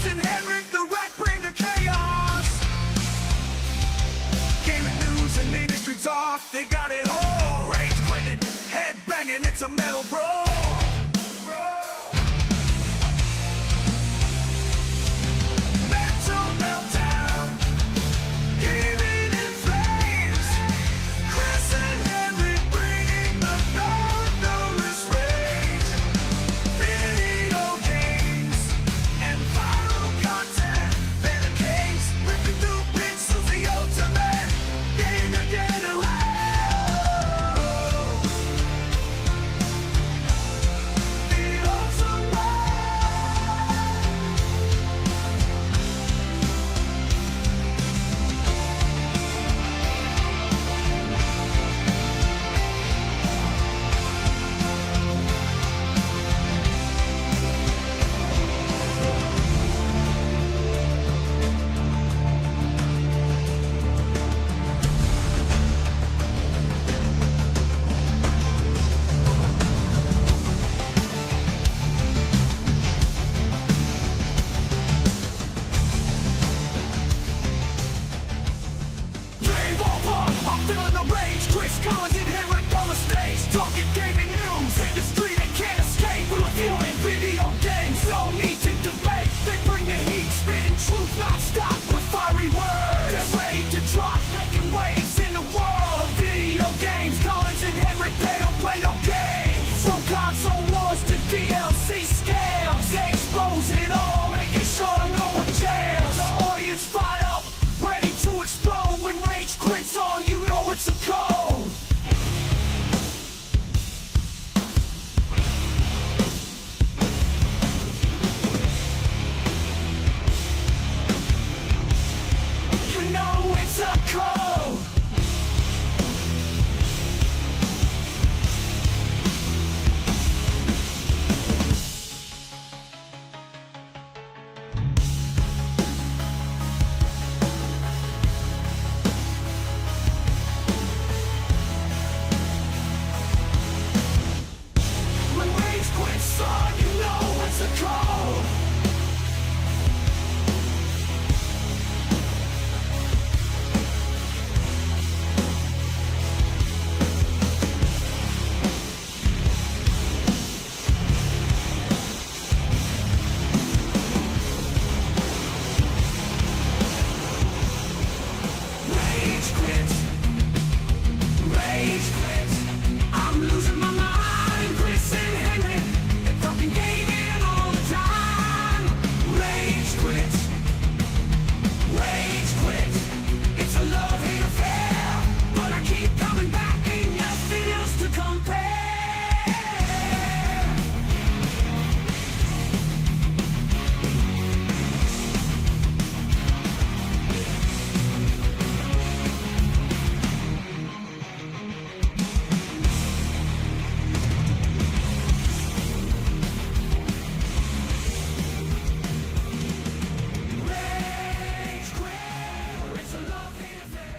Chris and HenricK, the wreck bring the chaos. Gaming news and industry talk, they got it all. Rage quitting, head banging, it's a metal bro. Mental meltdown, gaming in flames. Chris and HenricK bringing the thunderous rage. Video games and viral content. They're the kings, ripping through pixels, the ultimate gamer getaway. The ultimate. Game over, I'm feeling the rage. Chris Collins and HenricK on the stage, talking gaming news. Industry they can't escape. We're reviewing video games, no need to debate. They bring the heat, spitting truth non-stop with fiery words. They're ready to drop, making waves in the world of video games. Collins and HenricK, they don't play no games. From console wars to DLC scams, they expose it all, making sure no one jails. The audience fired up, ready to explode. When rage quits on, you know it's a code. You know it's a code. When rage quits on, you know it's a code. Rage quit. Rage quit. I'm losing my mind. Chris and HenricK, they're talking gaming all the time. Rage quit. Rage quit. It's a love-hate affair, but I keep coming back. Ain't nothing else to compare. Rage quit. It's a love-hate affair.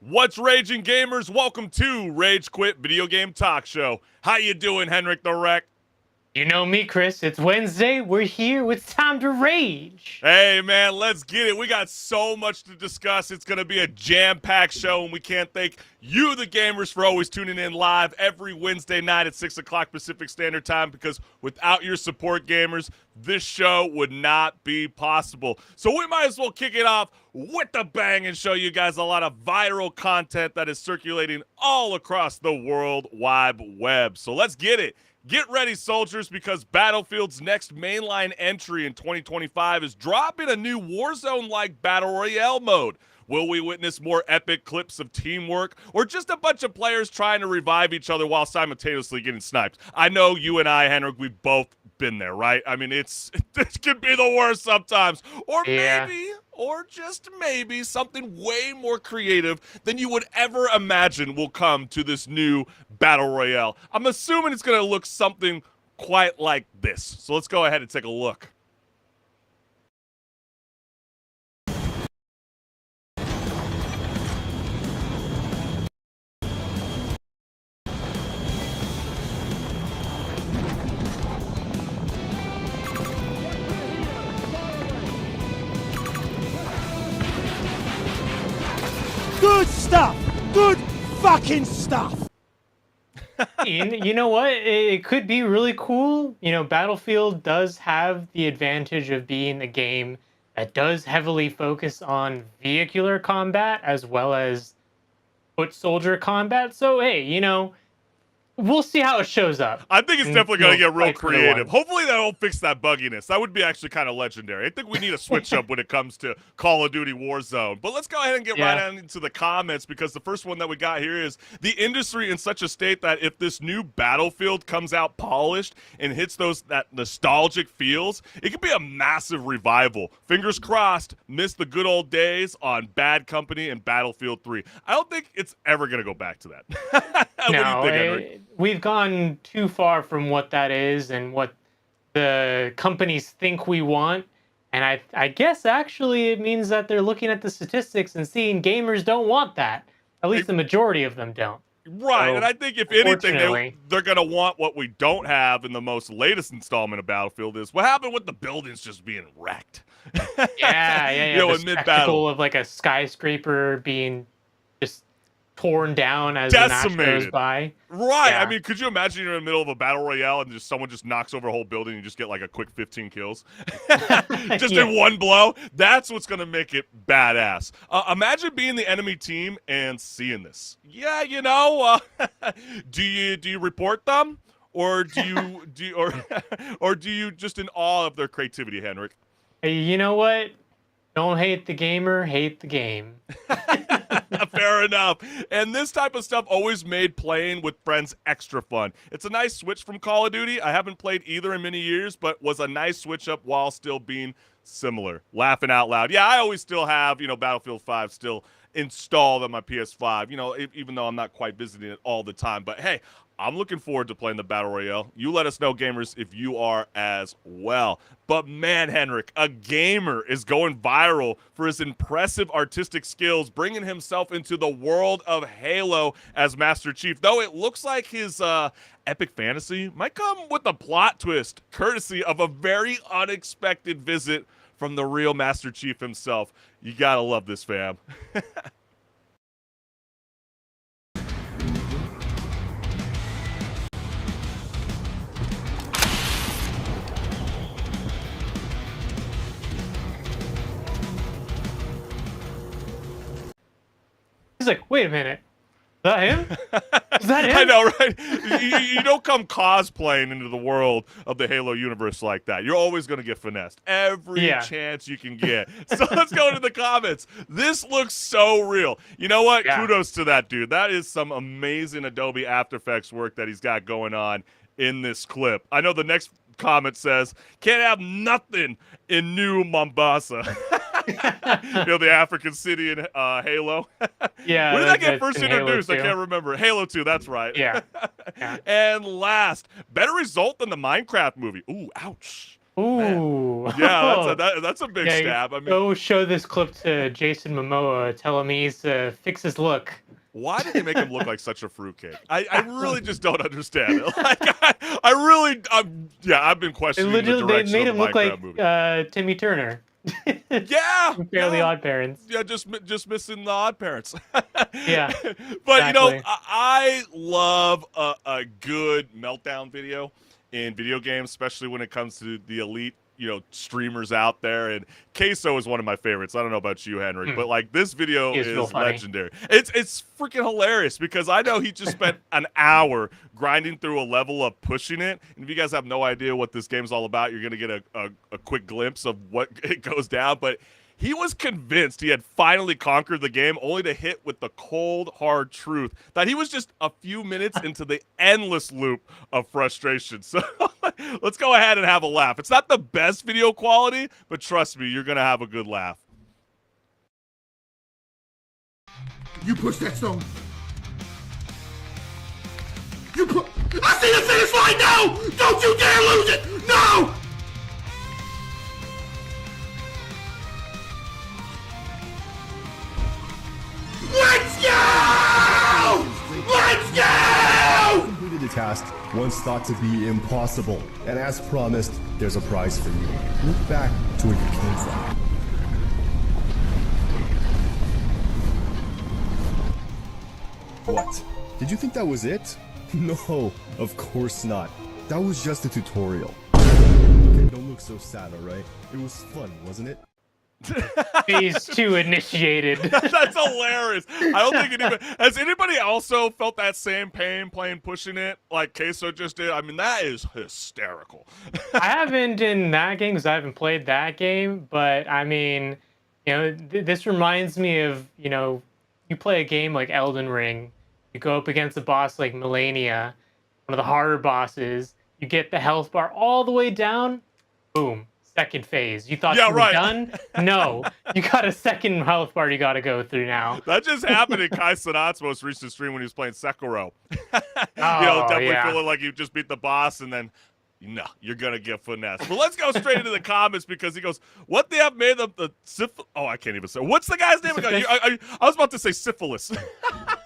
What's raging, gamers? Welcome to Rage Quit Video Game Talk Show. How you doing, HenricK the Wreck? You know me, Chris. It's Wednesday. We're here. It's time to rage. Hey, man, let's get it. We got so much to discuss. It's going to be a jam-packed show, and we can't thank you, the gamers, for always tuning in live every Wednesday night at 6 o'clock Pacific Standard Time, because without your support, gamers, this show would not be possible. So we might as well kick it off with a bang and show you guys a lot of viral content that is circulating all across the World Wide Web. So let's get it. Get ready, soldiers, because Battlefield's next mainline entry in 2025 is dropping a new Warzone-like Battle Royale mode. Will we witness more epic clips of teamwork, or just a bunch of players trying to revive each other while simultaneously getting sniped? I know you and I, HenricK, we've both been there, right? I mean, it can be the worst sometimes. Or maybe, or just maybe, something way more creative than you would ever imagine will come to this new Battle Royale. I'm assuming it's going to look something quite like this. So let's go ahead and take a look. fucking stuff. You know what? It could be really cool. You know, Battlefield does have the advantage of being a game that does heavily focus on vehicular combat as well as foot soldier combat. So, hey, you know, we'll see how it shows up. I think it's And, definitely you going to know, get real fight for the creative. one. Hopefully that'll fix that bugginess. That would be actually kind of legendary. I think we need a switch up when it comes to Call of Duty Warzone. But let's go ahead and get right on into the comments, because the first one that we got here is the industry in such a state that if this new Battlefield comes out polished and hits that nostalgic feels, it could be a massive revival. Fingers crossed, miss the good old days on Bad Company and Battlefield 3. I don't think it's ever going to go back to that. What do you think, Henrik? We've gone too far from what that is and what the companies think we want. And I guess actually it means that they're looking at the statistics and seeing gamers don't want that. At least the majority of them don't. Right, So, and I think if anything, unfortunately- they're going to want what we don't have in the most latest installment of Battlefield is what happened with the buildings just being wrecked. Yeah. You know, The in mid-battle. spectacle of like a skyscraper being just torn down as the match goes Decimated. by. Right, Yeah. I mean, could you imagine you're in the middle of a battle royale and someone just knocks over a whole building and you just get like a quick 15 kills? Just Yeah. in one blow? That's what's going to make it badass. Imagine being the enemy team and seeing this. Yeah, you know, do you report them? Or do you or do you just in awe of their creativity, Henrik? Hey, you know what? Don't hate the gamer, hate the game. Fair enough. And this type of stuff always made playing with friends extra fun. It's a nice switch from Call of Duty. I haven't played either in many years, but was a nice switch up while still being similar. Laughing out loud. Yeah, I always still have, Battlefield 5 still installed on my PS5, even though I'm not quite visiting it all the time. But hey, I'm looking forward to playing the Battle Royale. You let us know, gamers, if you are as well. But man, HenricK, a gamer, is going viral for his impressive artistic skills, bringing himself into the world of Halo as Master Chief. Though it looks like his epic fantasy might come with a plot twist, courtesy of a very unexpected visit from the real Master Chief himself. You gotta love this, fam. He's like, wait a minute. Is that him? Is that him? I know, right? You don't come cosplaying into the world of the Halo universe like that. You're always going to get finessed every chance you can get. So let's go into the comments. This looks so real. You know what? Yeah. Kudos to that dude. That is some amazing Adobe After Effects work that he's got going on in this clip. I know the next comment says, can't have nothing in New Mombasa. The African city in Halo. Yeah. When did that get that's first in Halo introduced? I 2. can't remember. Halo 2, that's right. Yeah. And last, better result than the Minecraft movie. Ooh, ouch. Ooh. Yeah, that's a big stab. I mean, go show this clip to Jason Momoa. Tell him he needs to fix his look. why did they make him look like such a fruitcake? I really just don't understand it. Like, I've been questioning the direction They made of him the look Minecraft like movie. Timmy Turner. Yeah, Fairly yeah. Odd Parents. Yeah, just missing the Odd Parents. Yeah, But exactly. I love a good meltdown video in video games, especially when it comes to the elite, streamers out there. And Queso is one of my favorites. I don't know about you, HenricK, but like this video He is real is funny. legendary. It's freaking hilarious because I know he just spent an hour grinding through a level of pushing it. And if you guys have no idea what this game's all about, you're gonna get a quick glimpse of what it goes down. But he was convinced he had finally conquered the game, only to hit with the cold, hard truth that he was just a few minutes into the endless loop of frustration. So let's go ahead and have a laugh. It's not the best video quality, but trust me, you're going to have a good laugh. You push that stone. I see the finish line now! Don't you dare lose it! No! Let's go! Let's go! Completed the task once thought to be impossible, and as promised, there's a prize for you. Look back to where you came from. What? Did you think that was it? No, of course not. That was just a tutorial. Okay, don't look so sad, alright? It was fun, wasn't it? Phase 2 initiated. That's hilarious. I don't think it even has anybody also felt that same pain playing pushing it like Queso just did. I mean, that is hysterical. I haven't in that game because I haven't played that game, but I mean, this reminds me of, you play a game like Elden Ring, you go up against a boss like Melania, one of the harder bosses, you get the health bar all the way down, boom. Second phase. You thought you were done? No. You got a second health bar you got to go through now. That just happened in Kai Cenat's most recent stream when he was playing Sekiro. Definitely feeling like you just beat the boss and then, no, you're going to get finesse. But let's go straight into the comments because he goes, what the F made the syphilis? Oh, I can't even say. What's the guy's name? I was about to say syphilis.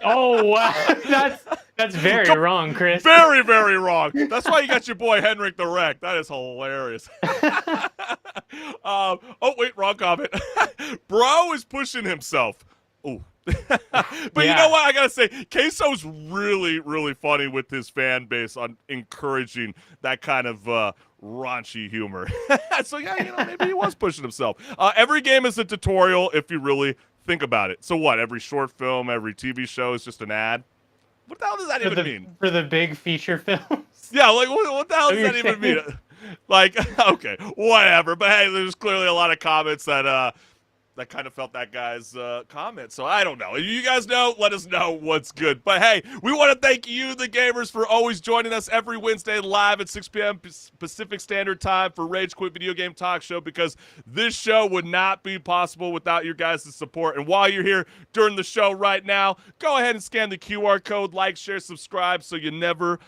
Oh, wow. That's very wrong, Chris. Very, very wrong. That's why you got your boy HenricK. That is hilarious. Oh, wait, wrong comment. Bro is pushing himself. Ooh. But you know what? I got to say, Queso's really, really funny with his fan base on encouraging that kind of raunchy humor. So, yeah, maybe he was pushing himself. Every game is a tutorial if you really think about it. So what? Every short film, every TV show is just an ad? What the hell does that even mean? For the big feature films? Yeah, like, what the hell does that even mean? Like, okay, whatever. But, hey, there's clearly a lot of comments that kind of felt that guy's comment. So I don't know. You guys know, let us know what's good. But hey, we want to thank you, the gamers, for always joining us every Wednesday live at 6 p.m. Pacific Standard Time for Rage Quit Video Game Talk Show, because this show would not be possible without your guys' support. And while you're here during the show right now, go ahead and scan the QR code, like, share, subscribe, so you never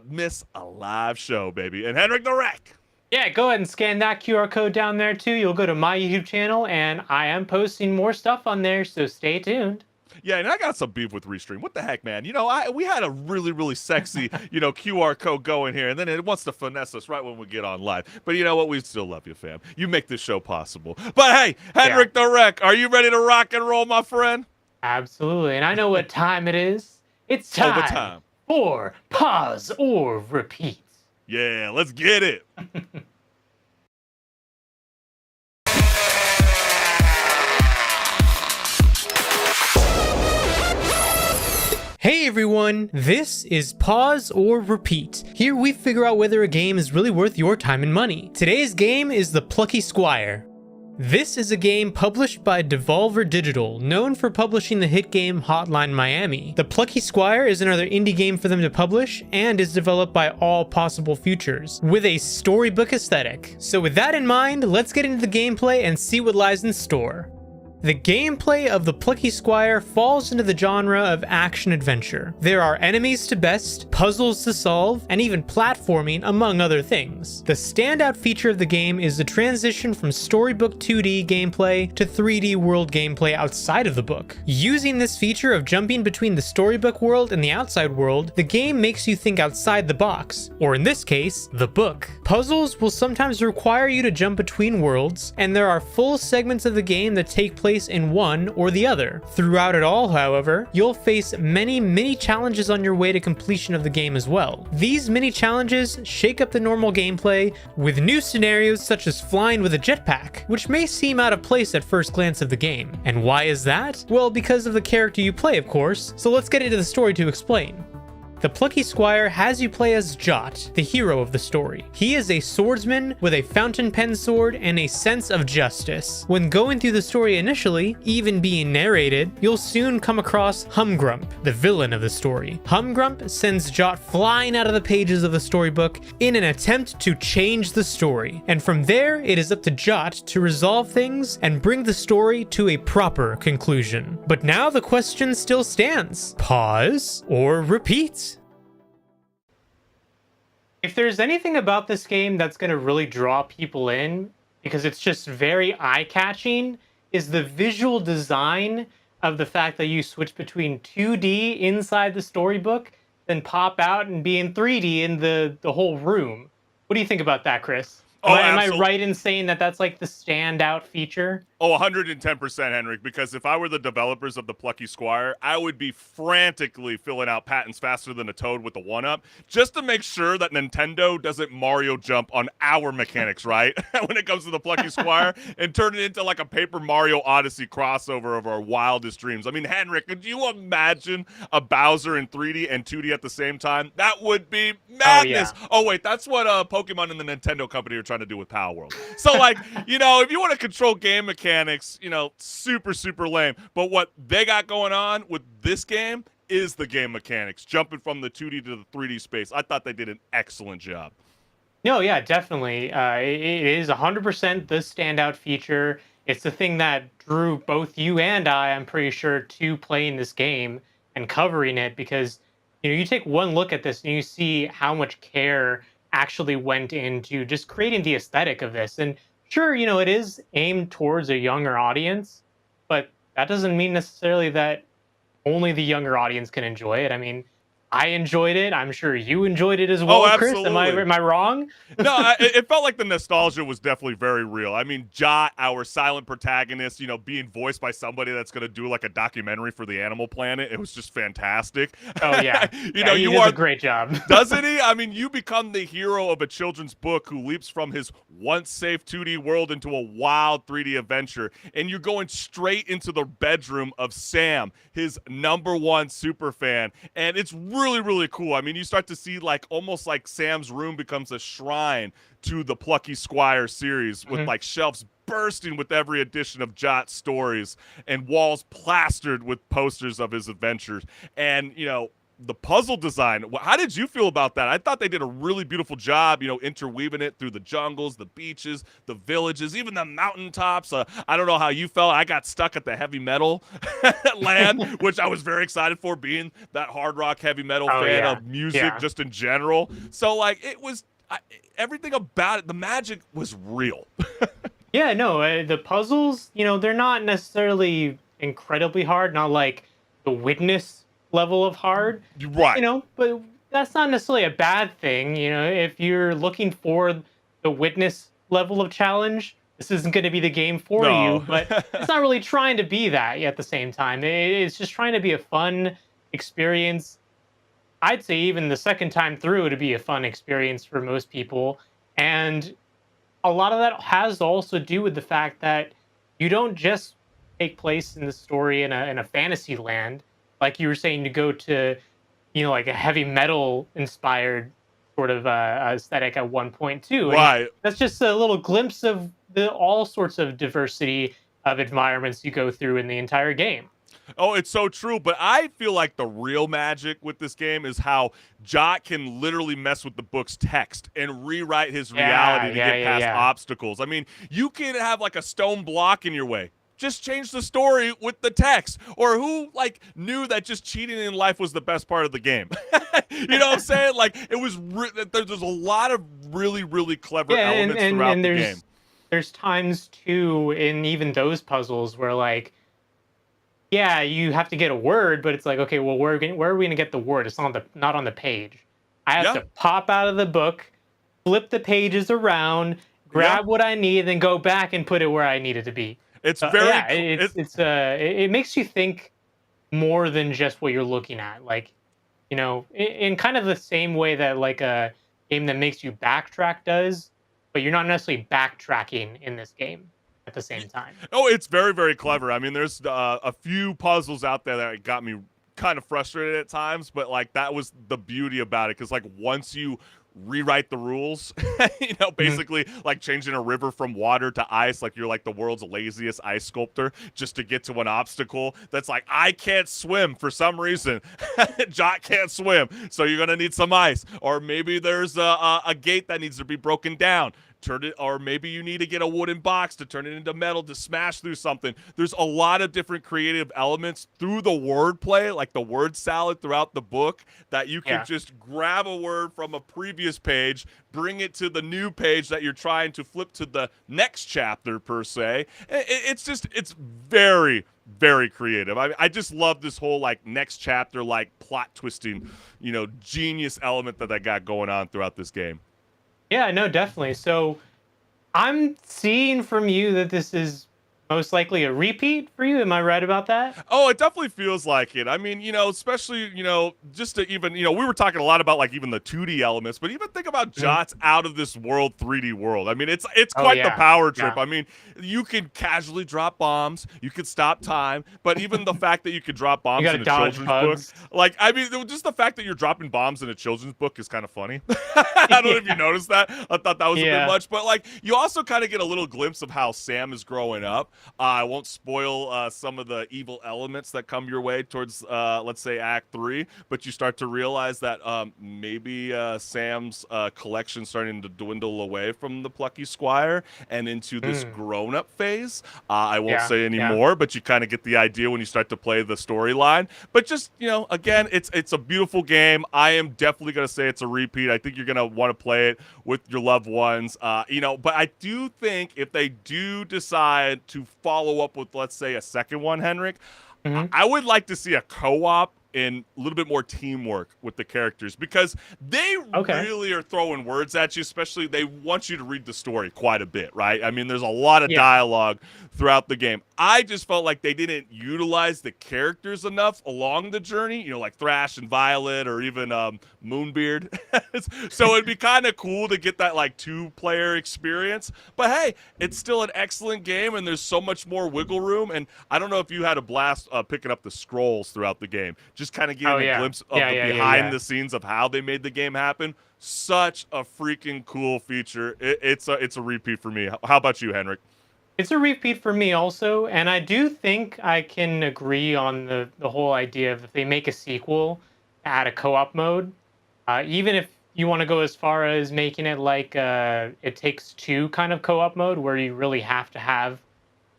miss a live show, baby. And HenricK. Yeah, go ahead and scan that QR code down there too. You'll go to my YouTube channel, and I am posting more stuff on there, so stay tuned. Yeah, and I got some beef with Restream. What the heck, man? We had a really, really sexy, QR code going here, and then it wants to finesse us right when we get on live. But you know what? We still love you, fam. You make this show possible. But hey, HenricK, are you ready to rock and roll, my friend? Absolutely, and I know what time it is. It's time for Pause or Repeat. Yeah, let's get it. Hey everyone, this is Pause or Repeat. Here we figure out whether a game is really worth your time and money. Today's game is The Plucky Squire. This is a game published by Devolver Digital, known for publishing the hit game Hotline Miami. The Plucky Squire is another indie game for them to publish, and is developed by All Possible Futures, with a storybook aesthetic. So with that in mind, let's get into the gameplay and see what lies in store. The gameplay of The Plucky Squire falls into the genre of action-adventure. There are enemies to best, puzzles to solve, and even platforming, among other things. The standout feature of the game is the transition from storybook 2D gameplay to 3D world gameplay outside of the book. Using this feature of jumping between the storybook world and the outside world, the game makes you think outside the box, or in this case, the book. Puzzles will sometimes require you to jump between worlds, and there are full segments of the game that take place in one or the other. Throughout it all, however, you'll face many mini challenges on your way to completion of the game as well. These mini challenges shake up the normal gameplay with new scenarios such as flying with a jetpack, which may seem out of place at first glance of the game. And why is that? Well, because of the character you play, of course, so let's get into the story to explain. The Plucky Squire has you play as Jot, the hero of the story. He is a swordsman with a fountain pen sword and a sense of justice. When going through the story initially, even being narrated, you'll soon come across Humgrump, the villain of the story. Humgrump sends Jot flying out of the pages of the storybook in an attempt to change the story. And from there, it is up to Jot to resolve things and bring the story to a proper conclusion. But now the question still stands. Pause or repeat? If there's anything about this game that's going to really draw people in, because it's just very eye-catching, is the visual design of the fact that you switch between 2D inside the storybook, then pop out and be in 3D in the whole room. What do you think about that, Chris? Oh, Am I absolutely. right in saying that that's like the standout feature? Oh, 110%, HenricK, because if I were the developers of the Plucky Squire, I would be frantically filling out patents faster than a toad with the 1-up just to make sure that Nintendo doesn't Mario jump on our mechanics, right? When it comes to the Plucky Squire and turn it into like a Paper Mario Odyssey crossover of our wildest dreams. I mean, HenricK, could you imagine a Bowser in 3D and 2D at the same time? That would be Oh yeah. madness. Oh, wait, that's what Pokemon and the Nintendo company are trying to do with Palworld. So, like, if you want to control game mechanics, super, super lame. But what they got going on with this game is the game mechanics, jumping from the 2D to the 3D space. I thought they did an excellent job. No, yeah, definitely. It is 100% the standout feature. It's the thing that drew both you and I'm pretty sure, to playing this game and covering it because, you take one look at this and you see how much care actually went into just creating the aesthetic of this. And sure, it is aimed towards a younger audience, but that doesn't mean necessarily that only the younger audience can enjoy it. I mean, I enjoyed it. I'm sure you enjoyed it as Oh, well, Chris. absolutely. Am I wrong? No, it felt like the nostalgia was definitely very real. I mean, Jot, our silent protagonist, being voiced by somebody that's going to do like a documentary for the Animal Planet, it was just fantastic. Oh yeah, You he does a great job. Doesn't he? I mean, you become the hero of a children's book who leaps from his once safe 2D world into a wild 3D adventure, and you're going straight into the bedroom of Sam, his #1 super fan, and it's really, really cool. I mean, you start to see like almost like Sam's room becomes a shrine to the Plucky Squire series with like shelves bursting with every edition of Jot's stories and walls plastered with posters of his adventures. And, the puzzle design, how did you feel about that? I thought they did a really beautiful job, interweaving it through the jungles, the beaches, the villages, even the mountaintops. I don't know how you felt. I got stuck at the heavy metal land, which I was very excited for, being that hard rock heavy metal fan of music just in general. So, like, it was everything about it. The magic was real. Yeah, no, the puzzles, they're not necessarily incredibly hard, not like the Witness level of hard, Right. But that's not necessarily a bad thing. If you're looking for the Witness level of challenge, this isn't going to be the game for No. you, but it's not really trying to be that at the same time. It's just trying to be a fun experience. I'd say even the second time through, it'd be a fun experience for most people. And a lot of that has to also do with the fact that you don't just take place in the story in a fantasy land. Like you were saying, to go to, like a heavy metal inspired sort of aesthetic at one point too. And Right. that's just a little glimpse of all sorts of diversity of environments you go through in the entire game. Oh, it's so true. But I feel like the real magic with this game is how Jot can literally mess with the book's text and rewrite his reality to get past obstacles. I mean, you can have like a stone block in your way. Just change the story with the text. Or who knew that just cheating in life was the best part of the game? You know what I'm saying? Like, it was there's a lot of really, really clever elements throughout the game. There's times too in even those puzzles where you have to get a word, but it's like, okay, well, where are we gonna get the word? It's not on the page. I have to pop out of the book, flip the pages around, grab what I need, then go back and put it where I need it to be. It's it makes you think more than just what you're looking at. Like, in kind of the same way that like a game that makes you backtrack does, but you're not necessarily backtracking in this game at the same time. Oh, it's very, very clever. I mean, there's a few puzzles out there that got me kind of frustrated at times, but that was the beauty about it, because once you rewrite the rules, basically like changing a river from water to ice, like you're like the world's laziest ice sculptor just to get to an obstacle that's like, I can't swim for some reason. Jot can't swim, so you're gonna need some ice. Or maybe there's a gate that needs to be broken down. Or maybe you need to get a wooden box to turn it into metal to smash through something. There's a lot of different creative elements through the wordplay, like the word salad throughout the book, that you can just grab a word from a previous page, bring it to the new page that you're trying to flip to the next chapter, per se. It's very, very creative. I just love this whole next chapter, plot twisting, genius element that got going on throughout this game. Yeah, no, definitely. So, I'm seeing from you that this is most likely a repeat for you. Am I right about that? Oh, it definitely feels like it. I mean, especially, just to even, we were talking a lot about like even the 2D elements, but even think about Mhm. Jot's out of this world 3D world. I mean, it's Oh quite the yeah, power trip. yeah. I mean, you could casually drop bombs, you could stop time, but even the fact that you could drop You bombs got to in a dodge children's book, bugs. like, I mean, just the fact that you're dropping bombs in a children's book is kind of funny. I don't know if you Yeah. noticed that. I thought that was a bit Yeah. much, but like, you also kind of get a little glimpse of how Sam is growing up. I won't spoil some of the evil elements that come your way towards, let's say, Act 3, but you start to realize that maybe Sam's collection starting to dwindle away from the plucky squire and into this Mm. grown-up phase. I won't Yeah. say any Yeah. more, but you kind of get the idea when you start to play the storyline. But just, again, it's a beautiful game. I am definitely going to say it's a repeat. I think you're going to want to play it with your loved ones. But I do think if they do decide to follow up with, let's say, a second one, HenricK, Mhm. I would like to see a co-op and a little bit more teamwork with the characters because they Okay. really are throwing words at you, especially they want you to read the story quite a bit, right? I mean, there's a lot of Yeah. dialogue throughout the game. I just felt like they didn't utilize the characters enough along the journey, like Thrash and Violet or even Moonbeard. So it'd be kind of cool to get that like 2-player experience. But hey, it's still an excellent game and there's so much more wiggle room. And I don't know if you had a blast picking up the scrolls throughout the game, just kind of getting Oh a yeah. glimpse of Yeah. the Yeah. Yeah. behind Yeah. the scenes of how they made the game happen. Such a freaking cool feature. It's a repeat for me. How about you, HenricK? It's a repeat for me also, and I do think I can agree on the whole idea of if they make a sequel, add a co-op mode. Even if you want to go as far as making it like it takes two kind of co-op mode, where you really have to have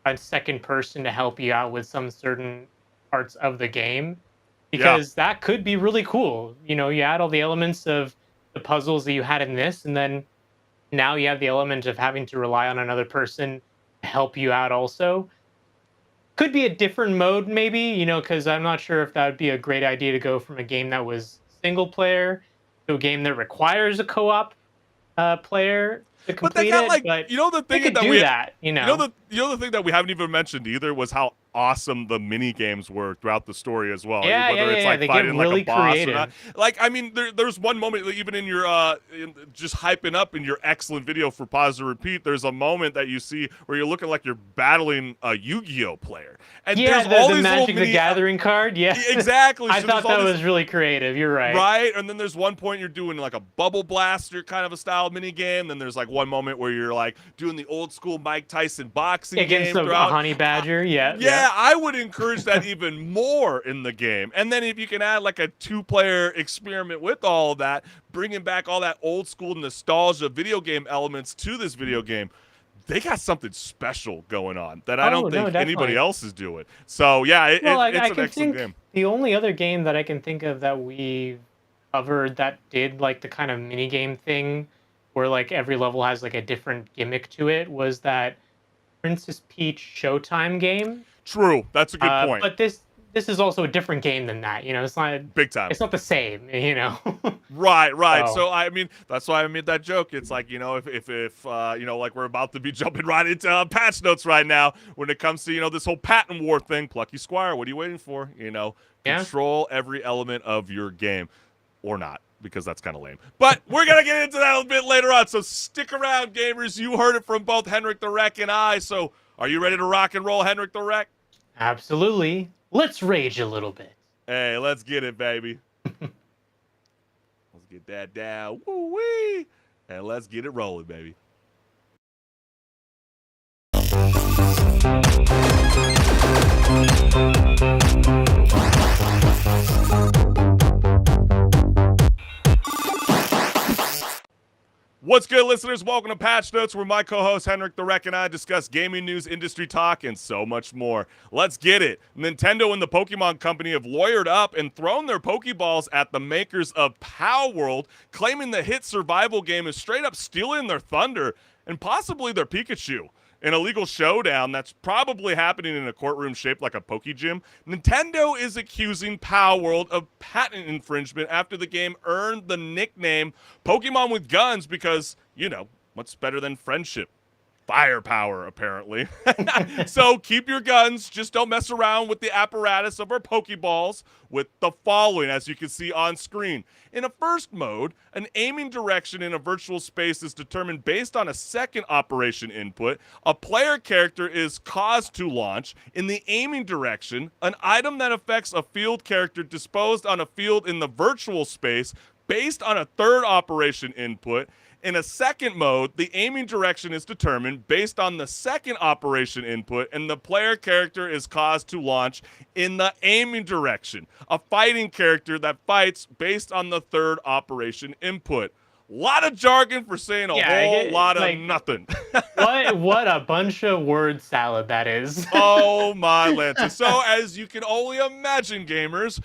a second person to help you out with some certain parts of the game, Yeah. because that could be really cool. You add all the elements of the puzzles that you had in this, and then now you have the element of having to rely on another person to help you out also. Could be a different mode, maybe, because I'm not sure if that would be a great idea to go from a game that was single player to a game that requires a co-op player to But they complete got it. like, But the they thing could that do we that, the thing that we haven't even mentioned either was how awesome the mini games were throughout the story as well. Yeah, Whether yeah, it's yeah. like They get fighting like a really boss or creative. not. Like, I mean, there's one moment like, even in your just hyping up in your excellent video for Pause to Repeat. There's a moment that you see where you're looking like you're battling a Yu-Gi-Oh player, and Yeah, there's all the these little Magic the mini Gathering card. Yeah, exactly. I So thought there's all that these- was really creative. You're right. Right, and then there's one point you're doing like a bubble blaster kind of a style mini game. Then there's like one moment where you're like doing the old school Mike Tyson boxing Against game a throughout. honey badger. Yeah, Yeah, I would encourage that even more in the game. And then if you can add like a 2-player experiment with all of that, bringing back all that old school nostalgia video game elements to this video game, they got something special going on that I Oh don't no, think anybody definitely. else is doing. So yeah, Well, it's I an can excellent think game. the only other game that I can think of that we covered that did like the kind of mini game thing where like every level has like a different gimmick to it was that Princess Peach Showtime game. True, that's a good point. But this is also a different game than that. Big time. It's not the same. Right. So- So I mean, that's why I made that joke. It's like if like we're about to be jumping right into patch notes right now when it comes to this whole patent war thing. Plucky Squire, what are you waiting for? Yeah. Control every element of your game, or not, because that's kind of lame. But we're gonna get into that a bit later on. So stick around, gamers. You heard it from both HenricK the Wreck and I. So are you ready to rock and roll, HenricK the Wreck? Absolutely. Let's rage a little bit. Hey, let's get it, baby. Let's get that down. Woo-wee. And let's get it rolling, baby. What's good, listeners? Welcome to Patch Notes, where my co-host HenricK the Wreck and I discuss gaming news, industry talk, and so much more. Let's get it. Nintendo and the Pokemon Company have lawyered up and thrown their Pokeballs at the makers of Palworld, claiming the hit survival game is straight up stealing their thunder and possibly their Pikachu. In a legal showdown that's probably happening in a courtroom shaped like a Poke Gym, Nintendo is accusing Palworld of patent infringement after the game earned the nickname Pokemon with Guns because, what's better than friendship? firepower, apparently. So keep your guns. Just don't mess around with the apparatus of our Pokeballs with the following, as you can see on screen. In a first mode, an aiming direction in a virtual space is determined based on a second operation input. A player character is caused to launch. In the aiming direction, an item that affects a field character disposed on a field in the virtual space based on a third operation input. In a second mode, the aiming direction is determined based on the second operation input, and the player character is caused to launch in the aiming direction. A fighting character that fights based on the third operation input. Lot of jargon for saying a whole lot of nothing. What a bunch of word salad that is. Oh my Lanta. So as you can only imagine, gamers,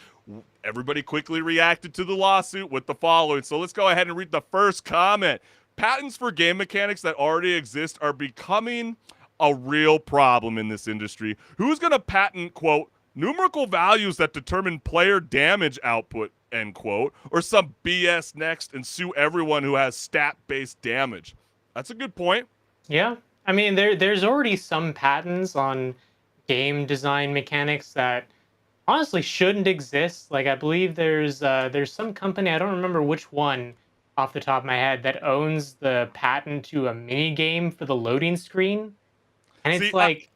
everybody quickly reacted to the lawsuit with the following. So let's go ahead and read the first comment. Patents for game mechanics that already exist are becoming a real problem in this industry. Who's going to patent, quote, numerical values that determine player damage output, end quote, or some BS next and sue everyone who has stat-based damage? That's a good point. Yeah. I mean, there's already some patents on game design mechanics that honestly shouldn't exist. Like, I believe there's some company, I don't remember which one off the top of my head, that owns the patent to a mini game for the loading screen. And it's like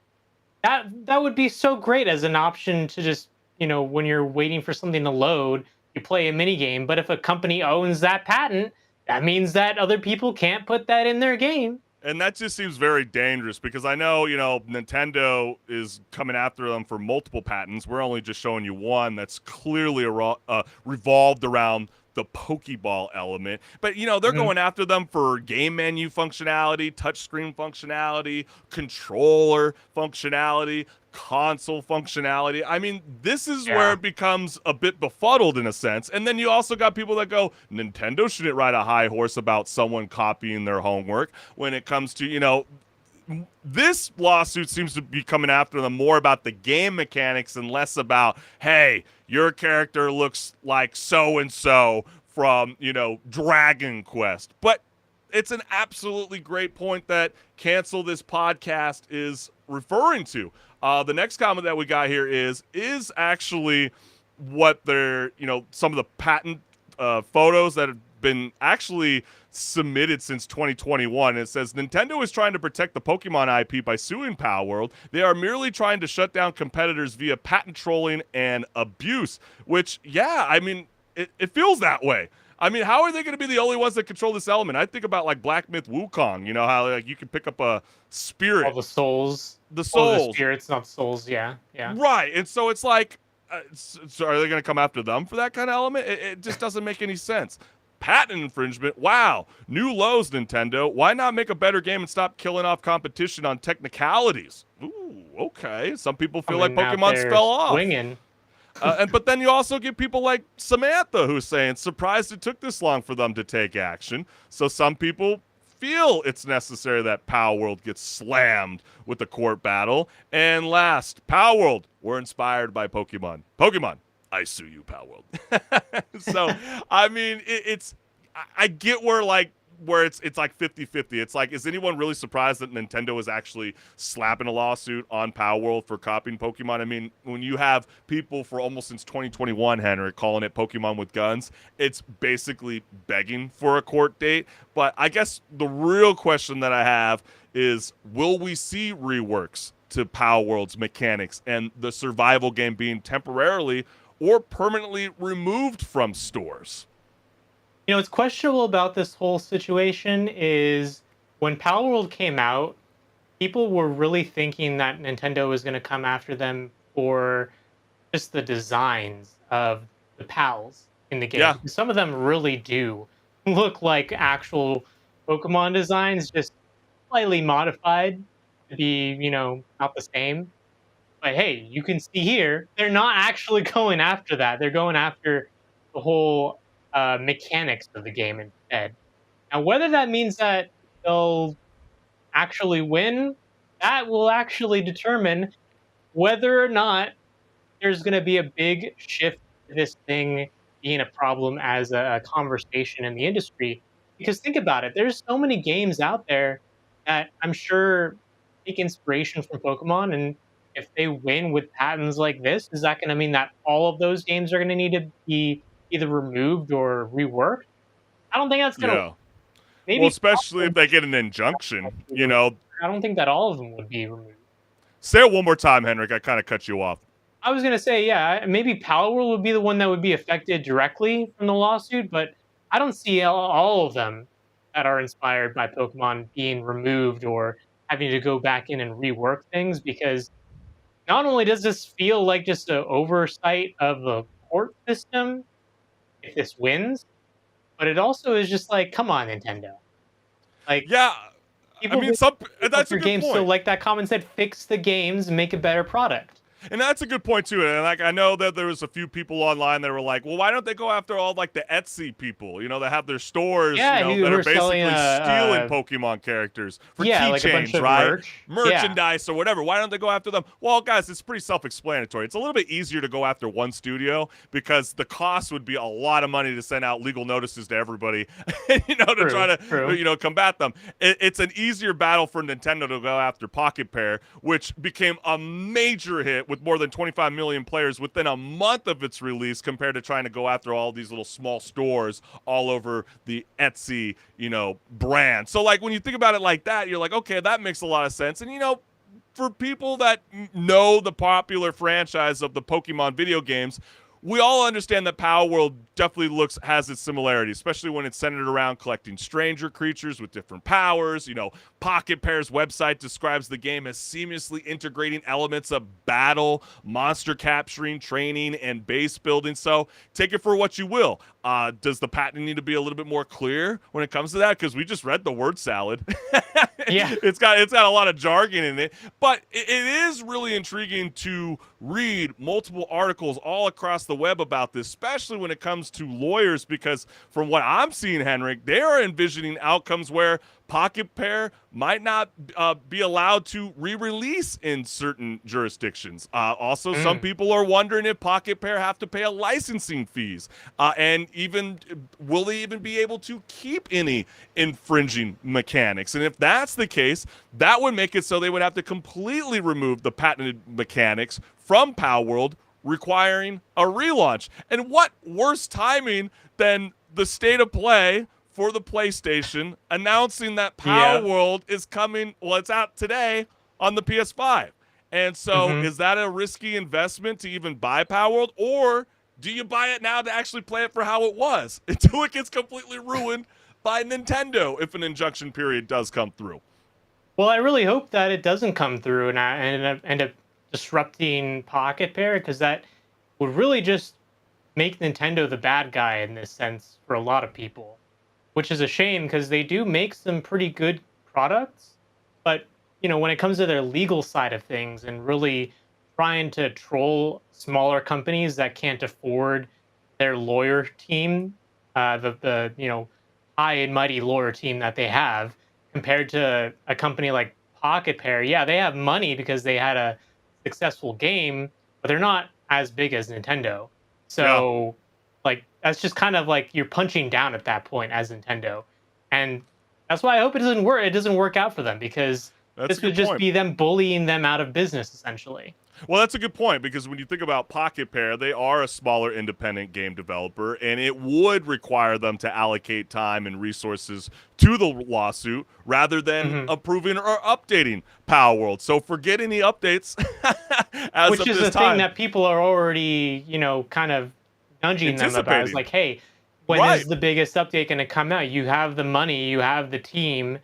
that would be so great as an option to just, when you're waiting for something to load, you play a mini game. But if a company owns that patent, that means that other people can't put that in their game. And that just seems very dangerous because I know, Nintendo is coming after them for multiple patents. We're only just showing you one that's clearly revolved around the Pokeball element. But, they're going after them for game menu functionality, touchscreen functionality, controller functionality, console functionality. I mean, this is where it becomes a bit befuddled in a sense. And then you also got people that go, Nintendo shouldn't ride a high horse about someone copying their homework when it comes to, this lawsuit seems to be coming after them more about the game mechanics and less about, hey, your character looks like so-and-so from, Dragon Quest. But it's an absolutely great point that Cancel This Podcast is referring to. The next comment that we got here is actually what they're, some of the patent photos that have been actually submitted since 2021. It says Nintendo is trying to protect the Pokemon IP by suing Palworld. They are merely trying to shut down competitors via patent trolling and abuse, which, I mean, it feels that way. I mean, how are they going to be the only ones that control this element? I think about like Black Myth Wukong, how you can pick up a spirit. All the souls. The souls. The spirits, not souls, yeah. Right, and so it's like, so are they going to come after them for that kind of element? It just doesn't make any sense. Patent infringement, wow. New lows, Nintendo. Why not make a better game and stop killing off competition on technicalities? Ooh, okay. Some people feel like Pokemon fell off. Swinging. But then you also get people like Samantha who's saying, surprised it took this long for them to take action. So some people feel it's necessary that Palworld gets slammed with the court battle. And last, Palworld, we're inspired by Pokemon. Pokemon, I sue you, Palworld. So, I mean, I get where it's like 50-50. It's like, is anyone really surprised that Nintendo is actually slapping a lawsuit on Palworld for copying Pokemon? I mean, when you have people for almost since 2021, HenricK, calling it Pokemon with guns, it's basically begging for a court date. But I guess the real question that I have is, will we see reworks to Palworld's mechanics and the survival game being temporarily or permanently removed from stores? What's questionable about this whole situation is when Palworld came out, people were really thinking that Nintendo was going to come after them for just the designs of the pals in the game. Yeah. Some of them really do look like actual Pokemon designs, just slightly modified to be, not the same. But hey, you can see here, they're not actually going after that. They're going after the whole mechanics of the game instead. Now, whether that means that they'll actually win, that will actually determine whether or not there's going to be a big shift to this thing being a problem as a conversation in the industry. Because think about it, there's so many games out there that I'm sure take inspiration from Pokemon, and if they win with patents like this, is that going to mean that all of those games are going to need to be either removed or reworked? I don't think that's going to. Yeah. Well, Maybe especially if they get an injunction, I don't think that all of them would be removed. Say it one more time, HenricK. I kind of cut you off. I was gonna say, yeah, maybe Palworld would be the one that would be affected directly from the lawsuit, but I don't see all of them that are inspired by Pokemon being removed or having to go back in and rework things, because not only does this feel like just an oversight of the court system if this wins, but it also is just like, come on, Nintendo. Like, Yeah, I people mean, who that's a your good games still point. like that comment said, fix the games, make a better product. And that's a good point too. And like I know that there was a few people online that were like, "Well, why don't they go after all like the Etsy people, that have their stores, Yeah, who that are are selling, basically stealing Pokemon characters for yeah, like a bunch keychains, of right? merch. Yeah. Merchandise or whatever. Why don't they go after them?" Well, guys, it's pretty self-explanatory. It's a little bit easier to go after one studio because the cost would be a lot of money to send out legal notices to everybody, to try to True. combat them. It's an easier battle for Nintendo to go after Pocket Pair, which became a major hit with more than 25 million players within a month of its release, compared to trying to go after all these little small stores all over the Etsy, brand. So like when you think about it like that, you're like, okay, that makes a lot of sense. And for people that know the popular franchise of the Pokemon video games, we all understand that Palworld definitely has its similarities, especially when it's centered around collecting stranger creatures with different powers. Pocket Pair's website describes the game as seamlessly integrating elements of battle, monster capturing, training, and base building. So take it for what you will. Does the patent need to be a little bit more clear when it comes to that? Because we just read the word salad. Yeah. It's got a lot of jargon in it, but it is really intriguing to read multiple articles all across the web about this, especially when it comes to lawyers, because from what I'm seeing, HenricK, they are envisioning outcomes where Pocket Pair might not be allowed to re-release in certain jurisdictions. Also, some people are wondering if Pocket Pair have to pay a licensing fees, and even will they even be able to keep any infringing mechanics? And if that's the case, that would make it so they would have to completely remove the patented mechanics from Palworld, requiring a relaunch. And what worse timing than the state of play for the PlayStation announcing that Palworld is coming, well, it's out today on the PS5. And so is that a risky investment to even buy Palworld, or do you buy it now to actually play it for how it was until it gets completely ruined by Nintendo if an injunction period does come through? Well, I really hope that it doesn't come through and end up disrupting Pocket Pair, because that would really just make Nintendo the bad guy in this sense for a lot of people, which is a shame because they do make some pretty good products. But, when it comes to their legal side of things and really trying to troll smaller companies that can't afford their lawyer team, the high and mighty lawyer team that they have, compared to a company like Pocket Pair, yeah, they have money because they had a successful game, but they're not as big as Nintendo. So, like, that's just kind of like you're punching down at that point as Nintendo, and that's why I hope it doesn't work. It doesn't work out for them, because this would just be them bullying them out of business, essentially. Well, that's a good point, because when you think about Pocket Pair, they are a smaller independent game developer, and it would require them to allocate time and resources to the lawsuit rather than approving or updating Palworld. So forget any updates as Which of is this the time. thing that people are already, kind of nudging them about. It's like, hey, when is the biggest update going to come out? You have the money, you have the team.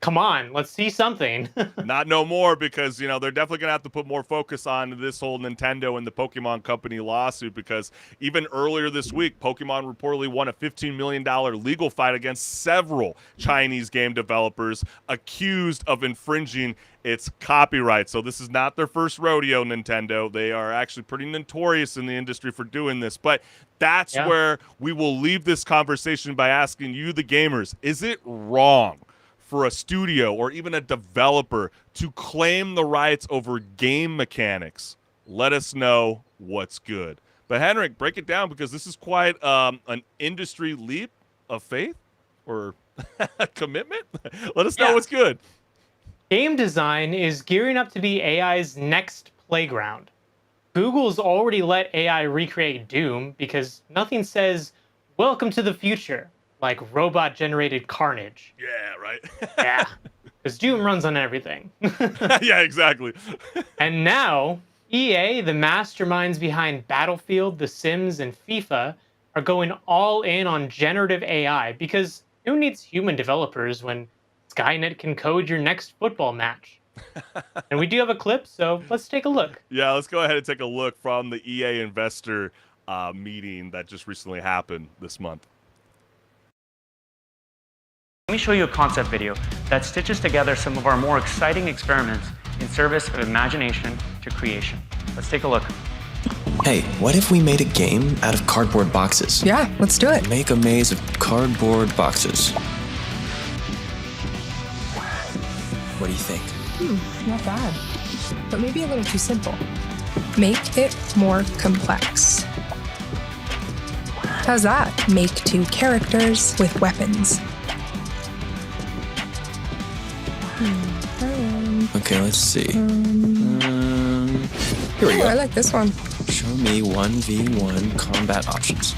Come on, let's see something. Not no more, because they're definitely gonna have to put more focus on this whole Nintendo and the Pokemon Company lawsuit, because even earlier this week, Pokemon reportedly won a $15 million legal fight against several Chinese game developers accused of infringing its copyright. So this is not their first rodeo, Nintendo. They are actually pretty notorious in the industry for doing this. But that's where we will leave this conversation by asking you, the gamers, is it wrong for a studio or even a developer to claim the rights over game mechanics? Let us know what's good. But HenricK, break it down, because this is quite an industry leap of faith, or Commitment? Let us know Yeah. what's good. Game design is gearing up to be AI's next playground. Google's already let AI recreate Doom because nothing says, "Welcome to the future," like robot generated carnage. Yeah, right. Yeah, because Doom runs on everything. Yeah, exactly. And now, EA, the masterminds behind Battlefield, The Sims, and FIFA, are going all in on generative AI because who needs human developers when Skynet can code your next football match? And we do have a clip, so let's take a look. Yeah, let's go ahead and take a look from the EA investor meeting that just recently happened this month. Let me show you a concept video that stitches together some of our more exciting experiments in service of imagination to creation. Let's take a look. Hey, what if we made a game out of cardboard boxes? Yeah, let's do it. Make a maze of cardboard boxes. What do you think? Not bad. But maybe a little too simple. Make it more complex. How's that? Make 2 characters with weapons. Okay, let's see. Here we Oh, I go. like this one. Show me 1v1 combat options.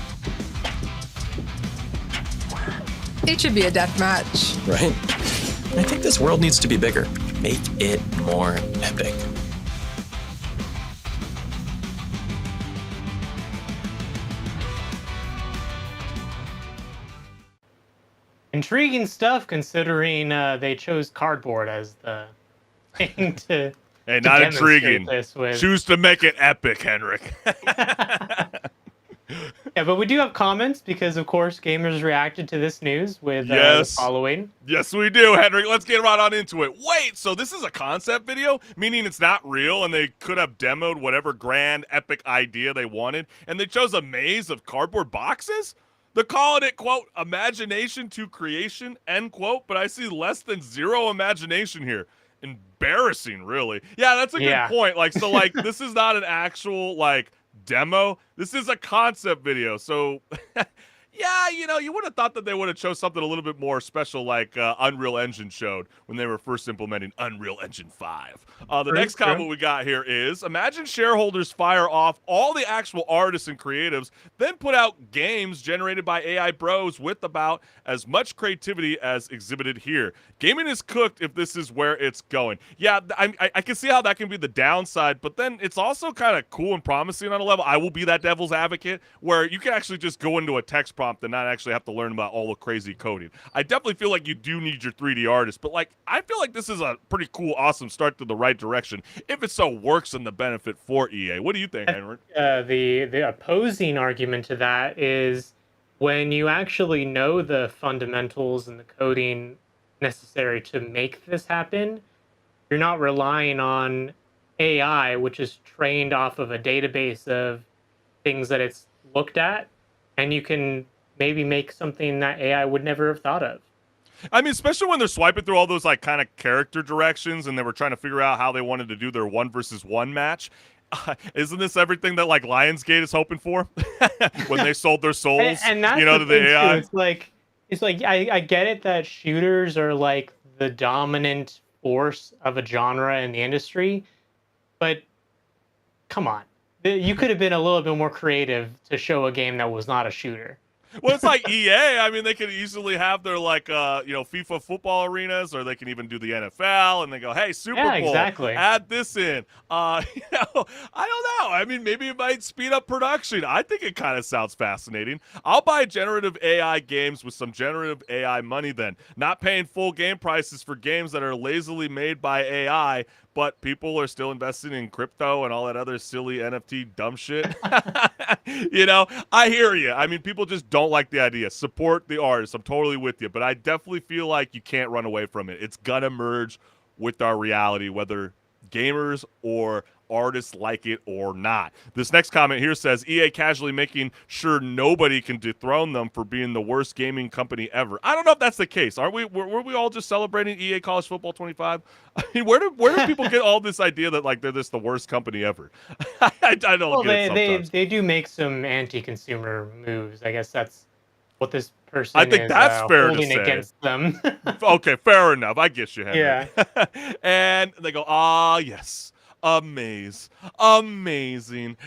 It should be a death match. Right? I think this world needs to be bigger. Make it more epic. Intriguing stuff considering they chose cardboard as the thing to. Hey, to not demonstrate intriguing. this with. Choose to make it epic, HenricK. Yeah, but we do have comments because, of course, gamers reacted to this news with Yes. the following. Yes, we do, HenricK. Let's get right on into it. Wait, so this is a concept video? Meaning it's not real and they could have demoed whatever grand, epic idea they wanted, and they chose a maze of cardboard boxes? They're calling it, quote, imagination to creation, end quote, but I see less than 0 imagination here. Embarrassing, really. Yeah, that's a Yeah. good point. Like, so, like, this is not an actual, like, demo. This is a concept video. So, yeah, you know, you would have thought that they would have chose something a little bit more special like Unreal Engine showed when they were first implementing Unreal Engine 5. The True, next comment we got here is, imagine shareholders fire off all the actual artists and creatives, then put out games generated by AI bros with about as much creativity as exhibited here. Gaming is cooked if this is where it's going. Yeah, I can see how that can be the downside, but then it's also kind of cool and promising on a level. I will be that devil's advocate where you can actually just go into a text prompt and not actually have to learn about all the crazy coding. I definitely feel like you do need your 3D artist, but like I feel like this is a pretty cool, awesome start to the right direction if it so works in the benefit for EA. What do you think, HenricK? The opposing argument to that is when you actually know the fundamentals and the coding necessary to make this happen, you're not relying on AI, which is trained off of a database of things that it's looked at, and you can maybe make something that AI would never have thought of. I mean, especially when they're swiping through all those like kind of character directions and they were trying to figure out how they wanted to do their 1v1 match. Isn't this everything that like Lionsgate is hoping for when they sold their souls? And that's you know, the to the thing, AI. too. It's like I get it that shooters are like the dominant force of a genre in the industry, but come on, you could have been a little bit more creative to show a game that was not a shooter. Well, it's like EA. I mean, they could easily have their like, FIFA football arenas, or they can even do the NFL, and they go, "Hey, Super Yeah, Bowl, exactly. add this in." I don't know. I mean, maybe it might speed up production. I think it kind of sounds fascinating. I'll buy generative AI games with some generative AI money then, not paying full game prices for games that are lazily made by AI. But people are still investing in crypto and all that other silly NFT dumb shit. You know, I hear you. I mean, people just don't like the idea. Support the artist. I'm totally with you. But I definitely feel like you can't run away from it. It's going to merge with our reality, whether gamers or artists like it or not. This next comment here says, EA casually making sure nobody can dethrone them for being the worst gaming company ever. I don't know if that's the case. Were we all just celebrating EA College Football 25? I mean, where do people get all this idea that like they're just the worst company ever? I don't get it sometimes. They do make some anti-consumer moves. I guess that's what this person I think is that's fair to holding say. against them. Okay, fair enough. I get you, Yeah. Henrik. And they go, ah, yes. Amazing.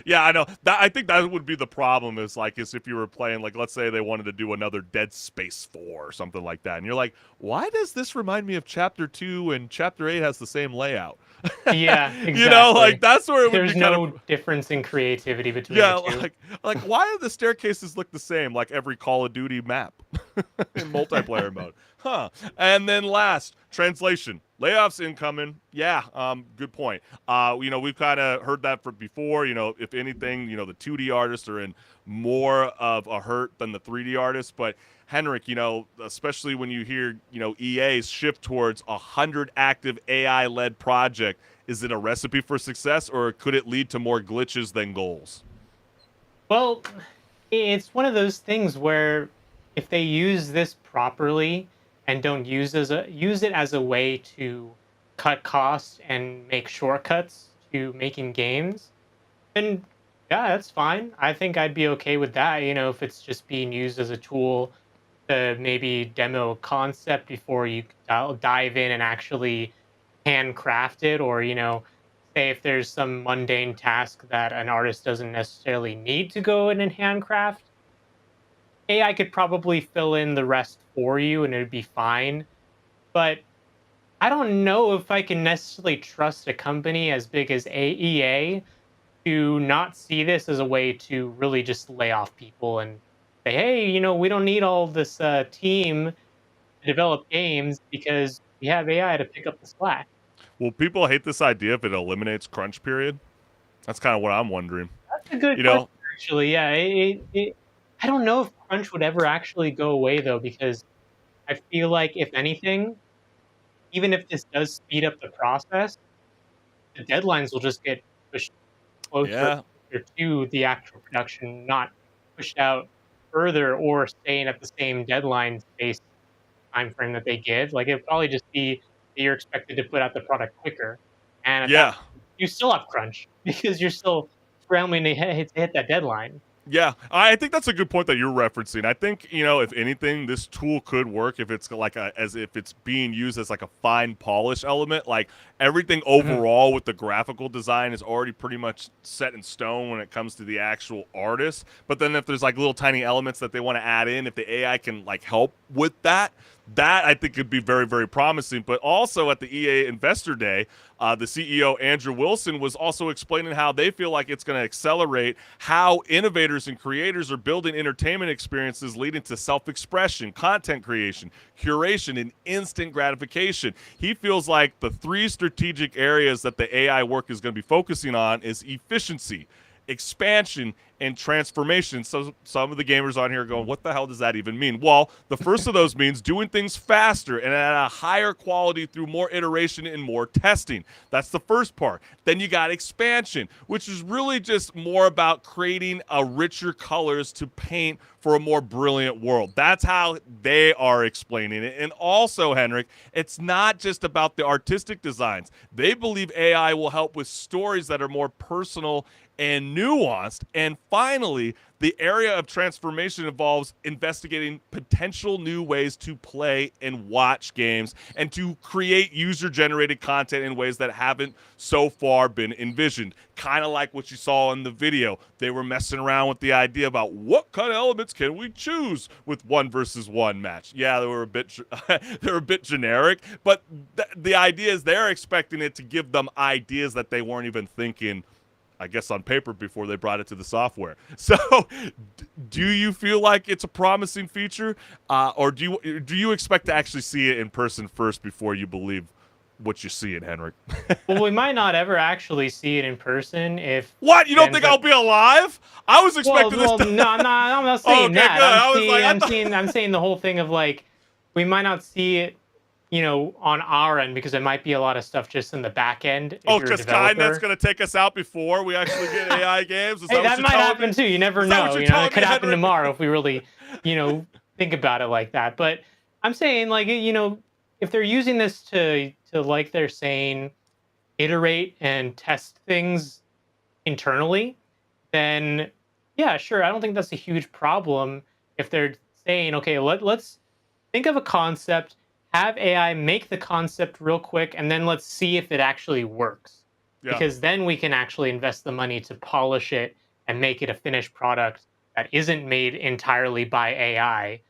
Yeah, I know. I think that would be the problem is if you were playing, like, let's say they wanted to do another Dead Space 4 or something like that. And you're like, why does this remind me of Chapter 2 and Chapter 8 has the same layout? Yeah, You know, exactly. like, that's where it would There's be kind no of... difference in creativity between Yeah, the two. like why do the staircases look the same like every Call of Duty map in multiplayer mode? Huh. And then last, translation. Layoffs incoming. Yeah, good point. We've kind of heard that before. If anything, the 2D artists are in more of a hurt than the 3D artists. But HenricK, especially when you hear, EA's shift towards 100 active AI-led project, is it a recipe for success, or could it lead to more glitches than goals? Well, it's one of those things where if they use this properly and don't use it as a way to cut costs and make shortcuts to making games, then yeah, that's fine. I think I'd be okay with that, if it's just being used as a tool to maybe demo a concept before you dive in and actually handcraft it, or say if there's some mundane task that an artist doesn't necessarily need to go in and handcraft, AI could probably fill in the rest for you and it'd be fine. But I don't know if I can necessarily trust a company as big as AEA to not see this as a way to really just lay off people and say, hey, we don't need all this team to develop games because we have AI to pick up the slack. Will people hate this idea if it eliminates crunch period? That's kind of what I'm wondering. That's a good You question, know, actually. Yeah, I don't know if crunch would ever actually go away though, because I feel like if anything, even if this does speed up the process, the deadlines will just get pushed closer yeah, to the actual production, not pushed out further or staying at the same deadline space time frame that they give. Like it'd probably just be that you're expected to put out the product quicker, and at that yeah. point, you still have crunch because you're still scrambling to hit that deadline. Yeah, I think that's a good point that you're referencing. I think, if anything, this tool could work if it's as if it's being used as like a fine polish element. Like everything overall with the graphical design is already pretty much set in stone when it comes to the actual artist. But then if there's like little tiny elements that they want to add in, if the AI can like help with that I think could be very, very promising. But also at the EA Investor Day, the CEO, Andrew Wilson, was also explaining how they feel like it's going to accelerate how innovators and creators are building entertainment experiences leading to self-expression, content creation, curation, and instant gratification. He feels like the 3 strategic areas that the AI work is going to be focusing on is efficiency, expansion, and transformation. So some of the gamers on here are going, what the hell does that even mean? Well, the first of those means doing things faster and at a higher quality through more iteration and more testing. That's the first part. Then you got expansion, which is really just more about creating a richer colors to paint for a more brilliant world. That's how they are explaining it. And also, HenricK, it's not just about the artistic designs. They believe AI will help with stories that are more personal and nuanced. And finally, the area of transformation involves investigating potential new ways to play and watch games and to create user-generated content in ways that haven't so far been envisioned. Kind of like what you saw in the video. They were messing around with the idea about what kind of elements can we choose with 1 versus 1 match. Yeah, they were a bit generic, but the idea is they're expecting it to give them ideas that they weren't even thinking, I guess, on paper before they brought it to the software. So do you feel like it's a promising feature, or do you expect to actually see it in person first before you believe what you see in HenricK? Well, we might not ever actually see it in person if What? You don't it think ends I'll up- be alive? I was expecting well, this to... no, I'm not saying Okay, that. good. I was like, I I'm thought- saying the whole thing of like we might not see it, on our end because it might be a lot of stuff just in the back end. If Oh, you're a because developer. Skynet's going to take us out before we actually get AI games? Is Hey, what that you're might telling happen me? too. You never Is that what know. you're telling It could me, happen HenricK? tomorrow if we really, think about it like that. But I'm saying, like, if they're using this to like they're saying, iterate and test things internally, then yeah, sure. I don't think that's a huge problem if they're saying, okay, let's think of a concept, have AI make the concept real quick, and then let's see if it actually works. Yeah. Because then we can actually invest the money to polish it and make it a finished product that isn't made entirely by AI.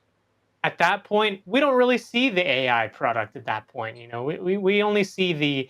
At that point, we don't really see the AI product at that point. We only see the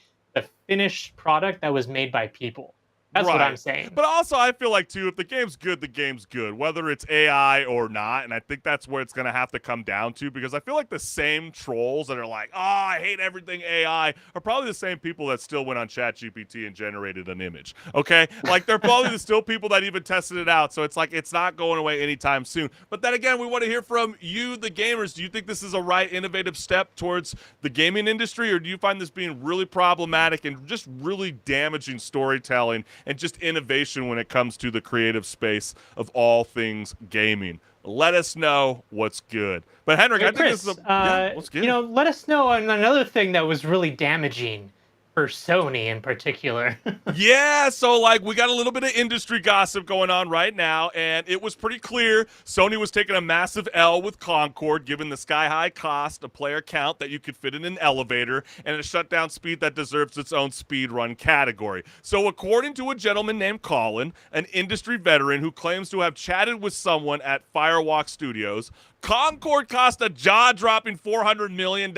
finished product that was made by people. That's what I'm saying. But also, I feel like, too, if the game's good, the game's good, whether it's AI or not. And I think that's where it's going to have to come down to, because I feel like the same trolls that are like, oh, I hate everything AI, are probably the same people that still went on ChatGPT and generated an image. Okay? Like, they're probably still people that even tested it out. So it's like, it's not going away anytime soon. But then again, we want to hear from you, the gamers. Do you think this is a right, innovative step towards the gaming industry, or do you find this being really problematic and just really damaging storytelling and just innovation when it comes to the creative space of all things gaming? Let us know what's good. But Henrik, Hey, I think Chris, this is let's get it. let us know on another thing that was really damaging for Sony in particular. Yeah, so like we got a little bit of industry gossip going on right now, and it was pretty clear Sony was taking a massive L with Concord, given the sky-high cost, a player count that you could fit in an elevator, and a shutdown speed that deserves its own speed run category. So according to a gentleman named Colin, an industry veteran who claims to have chatted with someone at Firewalk Studios, Concord cost a jaw-dropping $400 million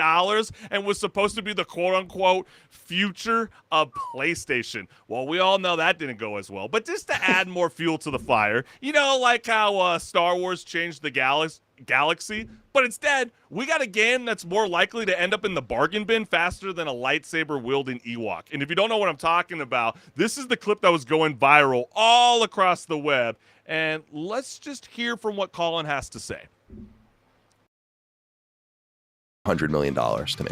and was supposed to be the quote-unquote future of PlayStation. Well, we all know that didn't go as well. But just to add more fuel to the fire, like how Star Wars changed the galaxy, but instead, we got a game that's more likely to end up in the bargain bin faster than a lightsaber-wielding Ewok. And if you don't know what I'm talking about, this is the clip that was going viral all across the web. And let's just hear from what Colin has to say. $100 million to me.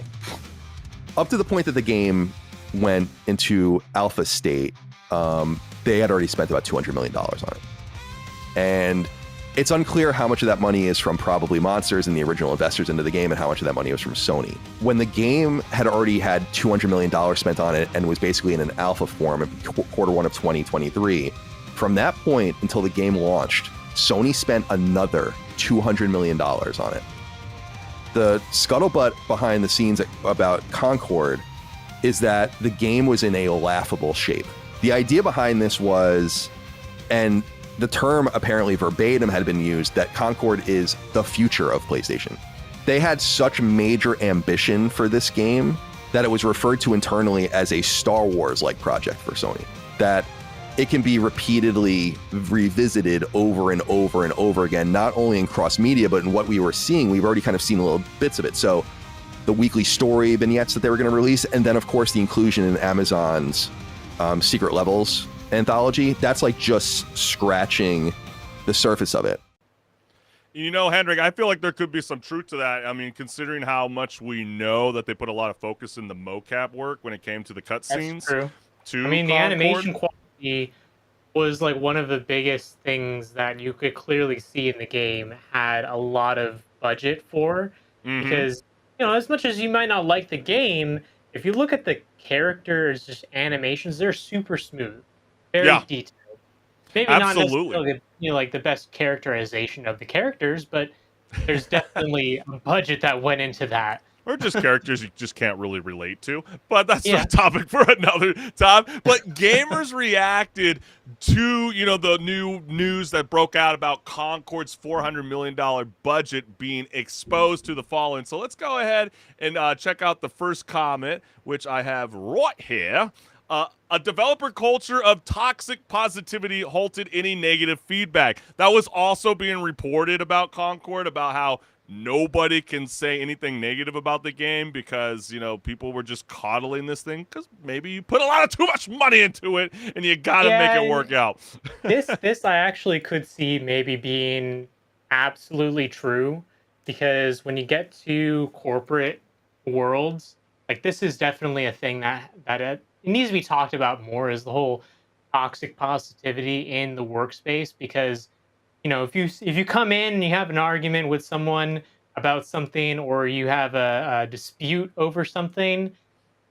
Up to the point that the game went into alpha state, they had already spent about $200 million on it. And it's unclear how much of that money is from probably Monsters and the original investors into the game and how much of that money was from Sony. When the game had already had $200 million spent on it and was basically in an alpha form in Q1 of 2023, from that point until the game launched, Sony spent another $200 million on it. The scuttlebutt behind the scenes about Concord is that the game was in a laughable shape. The idea behind this was, and the term apparently verbatim had been used, that Concord is the future of PlayStation. They had such major ambition for this game that it was referred to internally as a Star Wars-like project for Sony, that it can be repeatedly revisited over and over and over again, not only in cross-media, but in what we were seeing. We've already kind of seen little bits of it. So the weekly story vignettes that they were going to release, and then, of course, the inclusion in Amazon's Secret Levels anthology, that's like just scratching the surface of it. Henrik, I feel like there could be some truth to that. I mean, considering how much we know that they put a lot of focus in the mocap work when it came to the cutscenes. That's true. I mean, the animation quality was like one of the biggest things that you could clearly see in the game had a lot of budget for, because as much as you might not like the game, if you look at the characters, just animations, they're super smooth, very detailed. Maybe not necessarily like the best characterization of the characters, but there's definitely a budget that went into that. Or just characters you just can't really relate to. But that's a topic for another time. But gamers reacted to, the new news that broke out about Concord's $400 million budget being exposed to the following. So let's go ahead and check out the first comment, which I have right here. A developer culture of toxic positivity halted any negative feedback. That was also being reported about Concord, about how nobody can say anything negative about the game because, people were just coddling this thing because maybe you put too much money into it and you got to make it work out. This I actually could see maybe being absolutely true, because when you get to corporate worlds, like this is definitely a thing that it needs to be talked about more, is the whole toxic positivity in the workspace. Because if you come in and you have an argument with someone about something, or you have a dispute over something,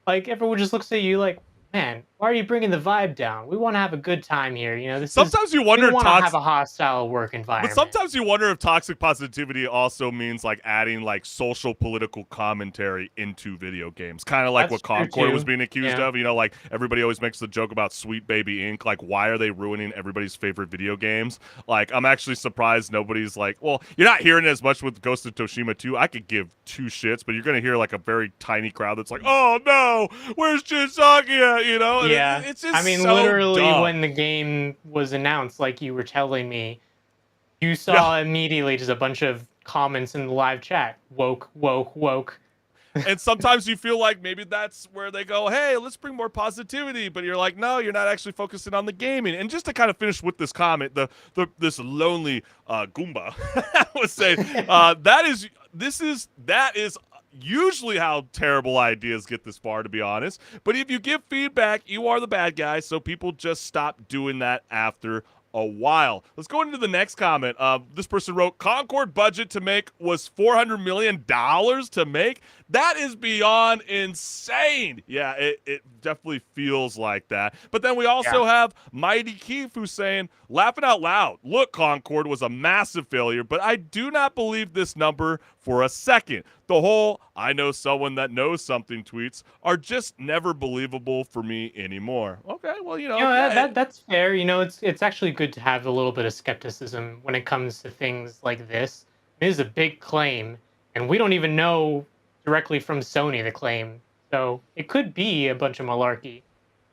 like everyone just looks at you like, man, Why are you bringing the vibe down? We want to have a good time here. You know, Sometimes you wonder we if want to have a hostile work But environment. sometimes you wonder if toxic positivity also means like adding like social political commentary into video games. Kind of like That's what true, Concord was too. being accused Yeah. of. You know, like everybody always makes the joke about Sweet Baby Inc. Like, why are they ruining everybody's favorite video games? Like, I'm actually surprised nobody's like, well, you're not hearing it as much with Ghost of Tsushima 2. I could give two shits, but you're going to hear like a very tiny crowd that's like, oh no, where's Chisaki at? You know? And Yeah, it's just I mean, so literally, dumb. when the game was announced, like you were telling me, you saw immediately just a bunch of comments in the live chat. Woke, woke, woke. And sometimes you feel like maybe that's where they go, hey, let's bring more positivity. But you're like, no, you're not actually focusing on the gaming. And just to kind of finish with this comment, this lonely Goomba was saying that is usually how terrible ideas get this far, to be honest. But if you give feedback, you are the bad guy. So people just stop doing that after a while. Let's go into the next comment. This person wrote, Concord budget to make was $400 million to make. That is beyond insane. Yeah, it definitely feels like that. But then we also have Mighty Keith who's saying, laughing out loud, look, Concord was a massive failure, but I do not believe this number for a second. The whole I know someone that knows something tweets are just never believable for me anymore. Okay, well, That's fair. You know, it's actually good to have a little bit of skepticism when it comes to things like this. It is a big claim, and we don't even know directly from Sony the claim, so it could be a bunch of malarkey.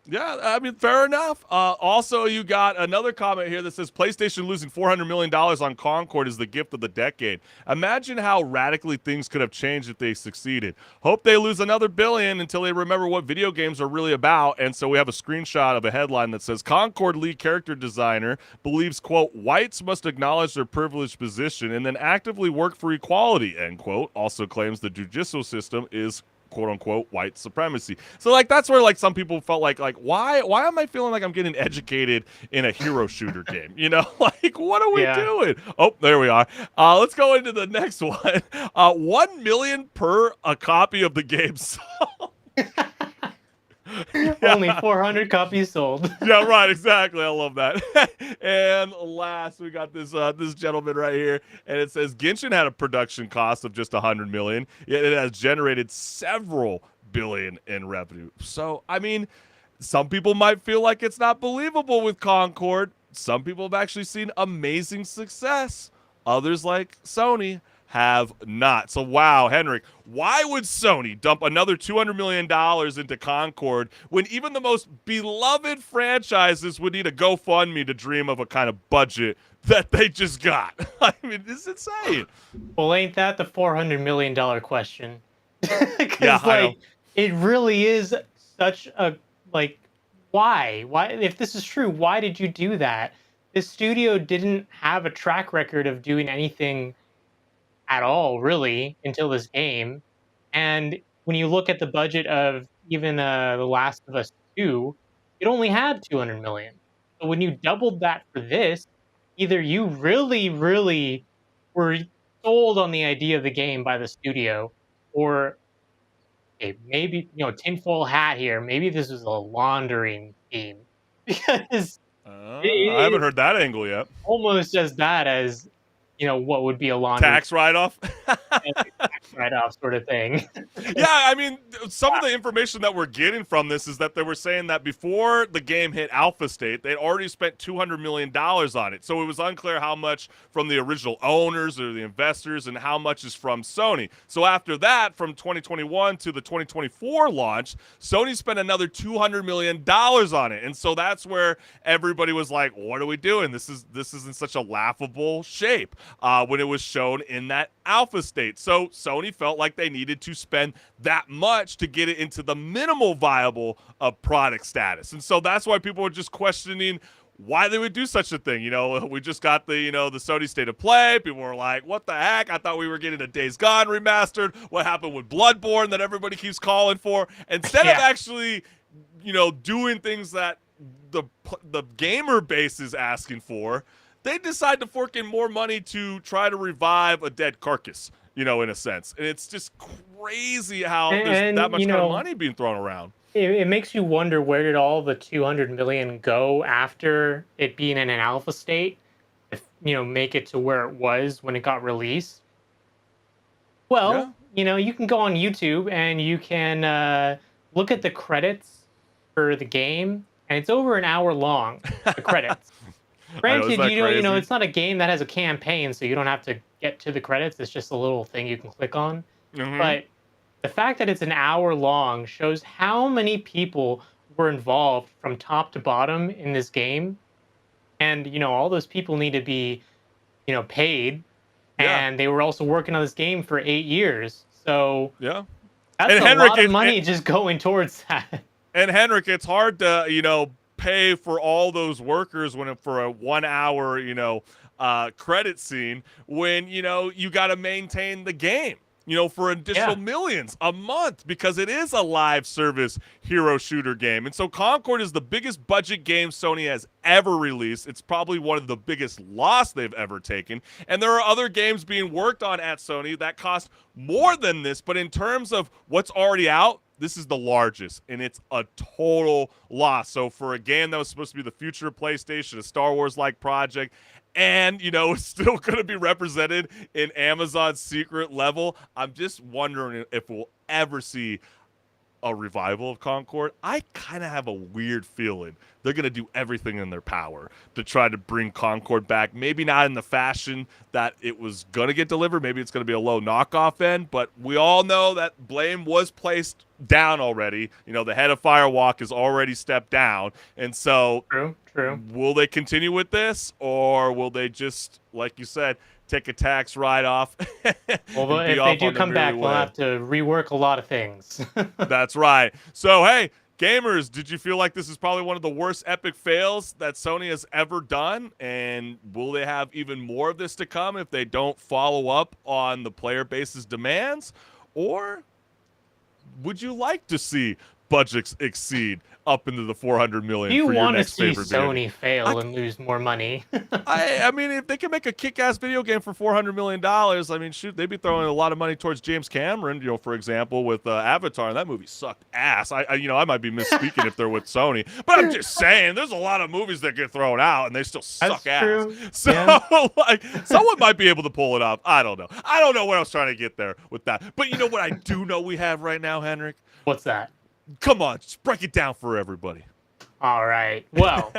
Yeah, I mean, fair enough. Also, you got another comment here that says PlayStation losing $400 million on Concord is the gift of the decade. Imagine how radically things could have changed if they succeeded. Hope they lose another billion until they remember what video games are really about. And so we have a screenshot of a headline that says Concord lead character designer believes, quote, whites must acknowledge their privileged position and then actively work for equality, end quote. Also claims the judicial system is quote unquote white supremacy. So like that's where like some people felt like why am I feeling like I'm getting educated in a hero shooter game? You know, like what are we doing? Oh, there we are. Let's go into the next one. 1 million per a copy of the game sold. Only 400 copies sold. Yeah, right, exactly. I love that. And last, we got this this gentleman right here, and it says Genshin had a production cost of just $100 million, yet it has generated several billion in revenue. So, I mean, some people might feel like it's not believable with Concord. Some people have actually seen amazing success. Others, like Sony, have not. So, wow, Henrik, why would Sony dump another $200 million into Concord when even the most beloved franchises would need a GoFundMe to dream of a kind of budget that they just got? I mean, it's insane. Well, ain't that the $400 million question? Yeah, I know. It really is such a, why? Why, if this is true, why did you do that? This studio didn't have a track record of doing anything at all, really, until this game. And when you look at the budget of even The Last of Us 2, it only had 200 million. So when you doubled that for this, either you really, really were sold on the idea of the game by the studio, or maybe, tinfoil hat here, maybe this was a laundering scheme. Because I haven't heard that angle yet. Almost as bad as what would be a laundry Tax write-off? tax write-off sort of thing. Yeah, I mean, some of the information that we're getting from this is that they were saying that before the game hit alpha state, they'd already spent $200 million on it. So it was unclear how much from the original owners or the investors and how much is from Sony. So after that, from 2021 to the 2024 launch, Sony spent another $200 million on it. And so that's where everybody was like, what are we doing? This is in such a laughable shape when it was shown in that alpha state. So Sony felt like they needed to spend that much to get it into the minimal viable product status. And so that's why people were just questioning why they would do such a thing. We just got the Sony State of Play. People were like, what the heck? I thought we were getting a Days Gone remastered. What happened with Bloodborne that everybody keeps calling for? Instead of actually, doing things that the gamer base is asking for, they decide to fork in more money to try to revive a dead carcass, in a sense. And it's just crazy how there's that much kind of money being thrown around. it makes you wonder, where did all the 200 million go after it being in an alpha state? If, make it to where it was when it got released. Yeah. Well, you can go on YouTube and you can look at the credits for the game, and it's over an hour long. The credits. I know, isn't Granted, that crazy? it's not a game that has a campaign, so you don't have to get to the credits. It's just a little thing you can click on. Mhm. But the fact that it's an hour long shows how many people were involved from top to bottom in this game. And, all those people need to be, paid. Yeah. And they were also working on this game for 8 years. So Yeah. that's And a HenricK, lot of money just going towards that. And HenricK, it's hard to, pay for all those workers for a 1 hour, credit scene when, you got to maintain the game, for additional millions a month, because it is a live service hero shooter game. And so Concord is the biggest budget game Sony has ever released. It's probably one of the biggest loss they've ever taken. And there are other games being worked on at Sony that cost more than this, but in terms of what's already out, this is the largest, and it's a total loss. So for a game that was supposed to be the future of PlayStation, a Star Wars-like project, and, it's still going to be represented in Amazon's secret level, I'm just wondering if we'll ever see a revival of Concord. I kind of have a weird feeling they're going to do everything in their power to try to bring Concord back. Maybe not in the fashion that it was going to get delivered. Maybe it's going to be a low knockoff end, but we all know that blame was placed down already. The head of Firewalk has already stepped down. And so True. Will they continue with this, or will they just, like you said, take a tax write-off? Well, if they do come back, we'll have to rework a lot of things. That's right. So, hey, gamers, did you feel like this is probably one of the worst epic fails that Sony has ever done? And will they have even more of this to come if they don't follow up on the player base's demands? Or would you like to see budgets exceed up into the 400 million You for your want to next see favorite Sony game? fail and lose more money. I mean, if they can make a kick-ass video game for $400 million, I mean, shoot, they'd be throwing a lot of money towards James Cameron, for example, with Avatar, and that movie sucked ass. I might be misspeaking if they're with Sony, but I'm just saying, there's a lot of movies that get thrown out, and they still suck ass. True. So, like, someone might be able to pull it off. I don't know. I don't know what I was trying to get there with that. But you know what I do know we have right now, HenricK? What's that? Come on, just break it down for everybody. All right. Well,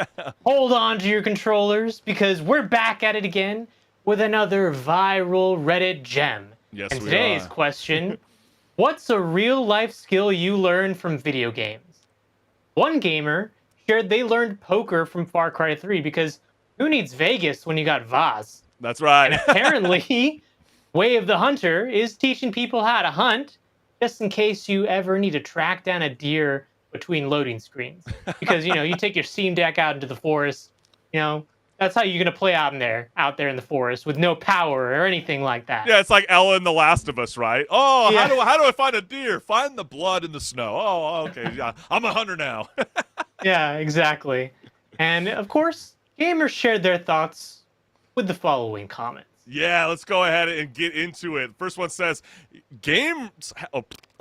hold on to your controllers, because we're back at it again with another viral Reddit gem. Yes, and we today's are. question, what's a real-life skill you learned from video games? One gamer shared they learned poker from Far Cry 3, because who needs Vegas when you got Vaz? That's right. And apparently, Way of the Hunter is teaching people how to hunt, just in case you ever need to track down a deer between loading screens. Because, you take your Steam Deck out into the forest, that's how you're going to play out there in the forest with no power or anything like that. Yeah, it's like Ella in The Last of Us, right? Oh, Yeah. how do I find a deer? Find the blood in the snow. Oh, okay. Yeah, I'm a hunter now. Yeah, exactly. And, of course, gamers shared their thoughts with the following comments. Yeah, let's go ahead and get into it. First one says, I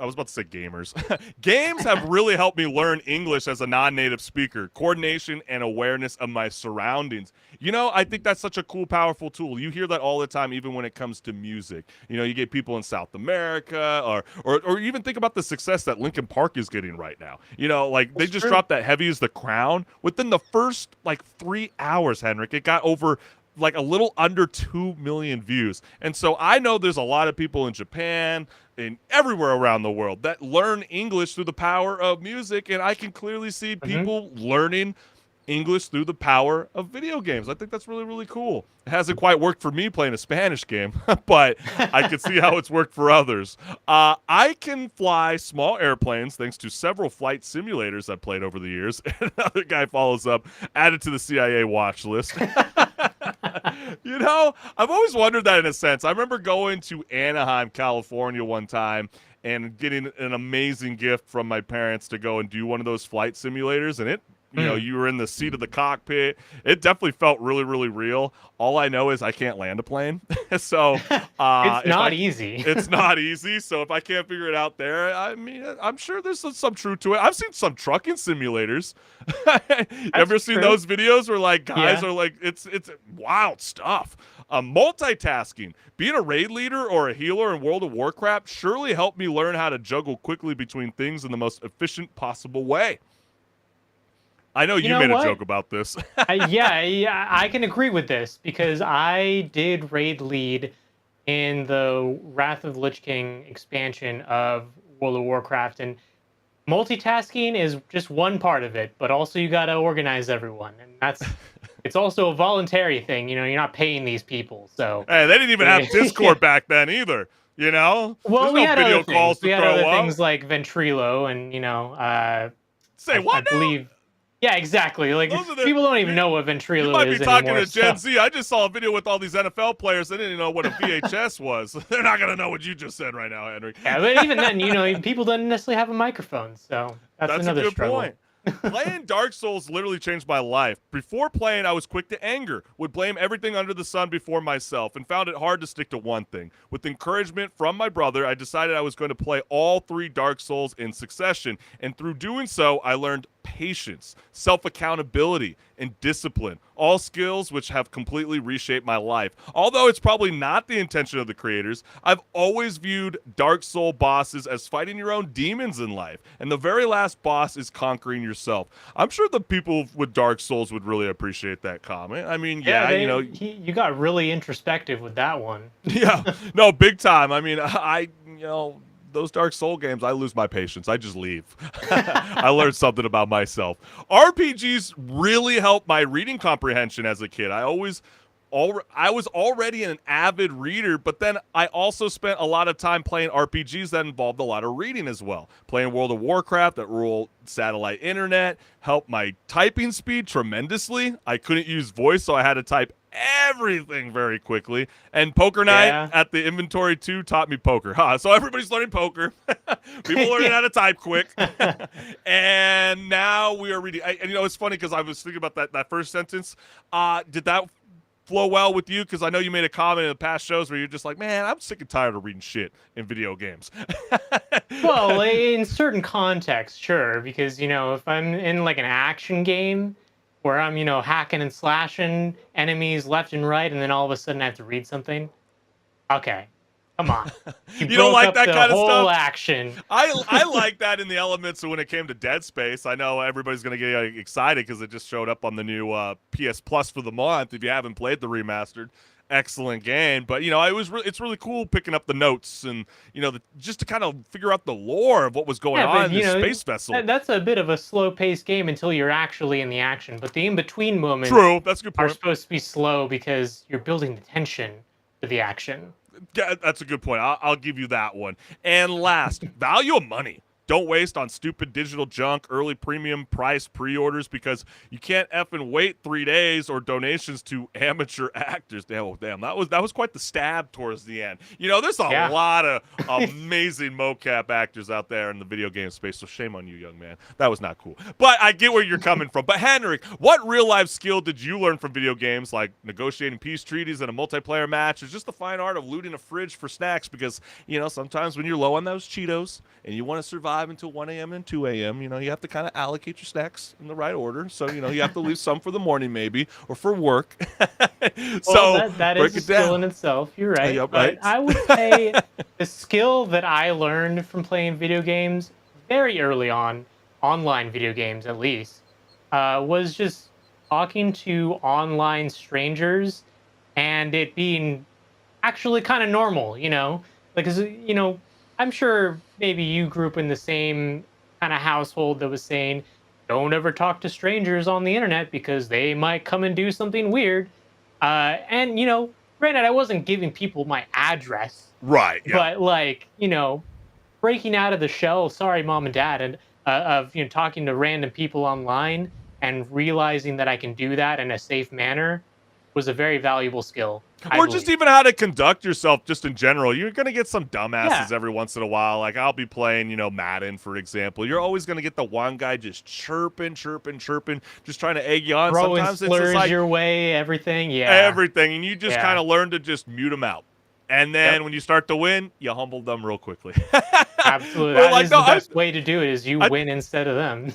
was about to say gamers. Games have really helped me learn English as a non-native speaker, coordination and awareness of my surroundings. I think that's such a cool, powerful tool. You hear that all the time, even when it comes to music. You get people in South America, or even think about the success that Linkin Park is getting right now. They just dropped that Heavy is the Crown. Within the first, 3 hours, HenricK, it got over a little under 2 million views. And so I know there's a lot of people in Japan and everywhere around the world that learn English through the power of music, and I can clearly see people learning English through the power of video games. I think that's really, really cool. It hasn't quite worked for me playing a Spanish game, but I can see how it's worked for others. I can fly small airplanes thanks to several flight simulators I've played over the years. Another guy follows up, added to the CIA watch list. I've always wondered that in a sense. I remember going to Anaheim, California one time and getting an amazing gift from my parents to go and do one of those flight simulators, and it you were in the seat of the cockpit. It definitely felt really, really real. All I know is I can't land a plane. So It's not easy. It's not easy. So if I can't figure it out there, I mean, I'm sure there's some truth to it. I've seen some trucking simulators. Ever seen true. those videos where like guys Yeah. are like, it's wild stuff. Multitasking, being a raid leader or a healer in World of Warcraft surely helped me learn how to juggle quickly between things in the most efficient possible way. I know you know made what? a joke about this. Yeah, I can agree with this because I did raid lead in the Wrath of the Lich King expansion of World of Warcraft, and multitasking is just one part of it, but also you got to organize everyone, and it's also a voluntary thing. You're not paying these people, so. Hey, they didn't even have Discord back then either. Well, There's we no had video other calls things. We to had throw other up. things like Ventrilo, and Say what I now? believe. Yeah, exactly. Like Those are the- people don't even know what You Ventrilo might be is talking anymore. to Gen so- Z. I just saw a video with all these NFL players. They didn't even know what a VHS was. They're not gonna know what you just said right now, Henry. Yeah, but even then, people don't necessarily have a microphone, so that's That's another a good struggle. point. Playing Dark Souls literally changed my life. Before playing, I was quick to anger, would blame everything under the sun before myself, and found it hard to stick to one thing. With encouragement from my brother, I decided I was going to play all 3 Dark Souls in succession, and through doing so, I learned patience, self-accountability, and discipline, all skills which have completely reshaped my life. Although it's probably not the intention of the creators, I've always viewed Dark Soul bosses as fighting your own demons in life, and the very last boss is conquering yourself. I'm sure the people with Dark Souls would really appreciate that comment. I mean, you got really introspective with that one. yeah, no, big time. I mean, those Dark Soul games, I lose my patience. I just leave. I learned something about myself. RPGs really helped my reading comprehension as a kid. I was already an avid reader, but then I also spent a lot of time playing RPGs that involved a lot of reading as well. Playing World of Warcraft at rural satellite internet helped my typing speed tremendously. I couldn't use voice, so I had to type everything very quickly. And Poker Night at the Inventory 2 taught me poker. So everybody's learning poker. People learning how to type quick. And now we are reading. And it's funny because I was thinking about that first sentence. Did that flow well with you? Because I know you made a comment in the past shows where you're just like, man, I'm sick and tired of reading shit in video games. Well, in certain contexts, sure, because if I'm in like an action game where I'm hacking and slashing enemies left and right, and then all of a sudden I have to read something, okay, come on. You don't like that kind of whole stuff? action. I like that in the elements when it came to Dead Space. I know everybody's going to get excited because it just showed up on the new PS Plus for the month. If you haven't played the remastered, excellent game. But it's really cool picking up the notes and just to kind of figure out the lore of what was going on in this space vessel. That's a bit of a slow-paced game until you're actually in the action. But the in-between moments True, that's a good are point. supposed to be slow because you're building the tension to the action. Yeah, that's a good point. I'll give you that one. And last, value of money. Don't waste on stupid digital junk, early premium price pre-orders because you can't effing wait 3 days, or donations to amateur actors. Damn, that was quite the stab towards the end. There's a lot of amazing mocap actors out there in the video game space, so shame on you, young man. That was not cool. But I get where you're coming from. But HenricK, what real-life skill did you learn from video games, like negotiating peace treaties in a multiplayer match, or just the fine art of looting a fridge for snacks? Because, sometimes when you're low on those Cheetos and you want to survive until 1 a.m. and 2 a.m., you have to kind of allocate your snacks in the right order. So, you have to leave some for the morning maybe, or for work. Well, that is a skill in itself. You're right. Yeah, but right. I would say the skill that I learned from playing video games very early on, online video games at least, was just talking to online strangers and it being actually kind of normal, because, I'm sure maybe you grew up in the same kind of household that was saying, don't ever talk to strangers on the internet because they might come and do something weird. And, granted, I wasn't giving people my address. Right. Yeah. But, breaking out of the shell, sorry, mom and dad, and of, talking to random people online and realizing that I can do that in a safe manner was a very valuable skill. Or just even how to conduct yourself just in general. You're going to get some dumbasses Yeah. every once in a while. Like I'll be playing, Madden, for example. You're always going to get the one guy just chirping, just trying to egg you on. throwing Sometimes it's slurs just like your way, everything. Yeah. everything. And you just Yeah. kind of learn to just mute them out. And then when you start to win, you humble them real quickly. Absolutely. But, That is the best way to do it is you win instead of them.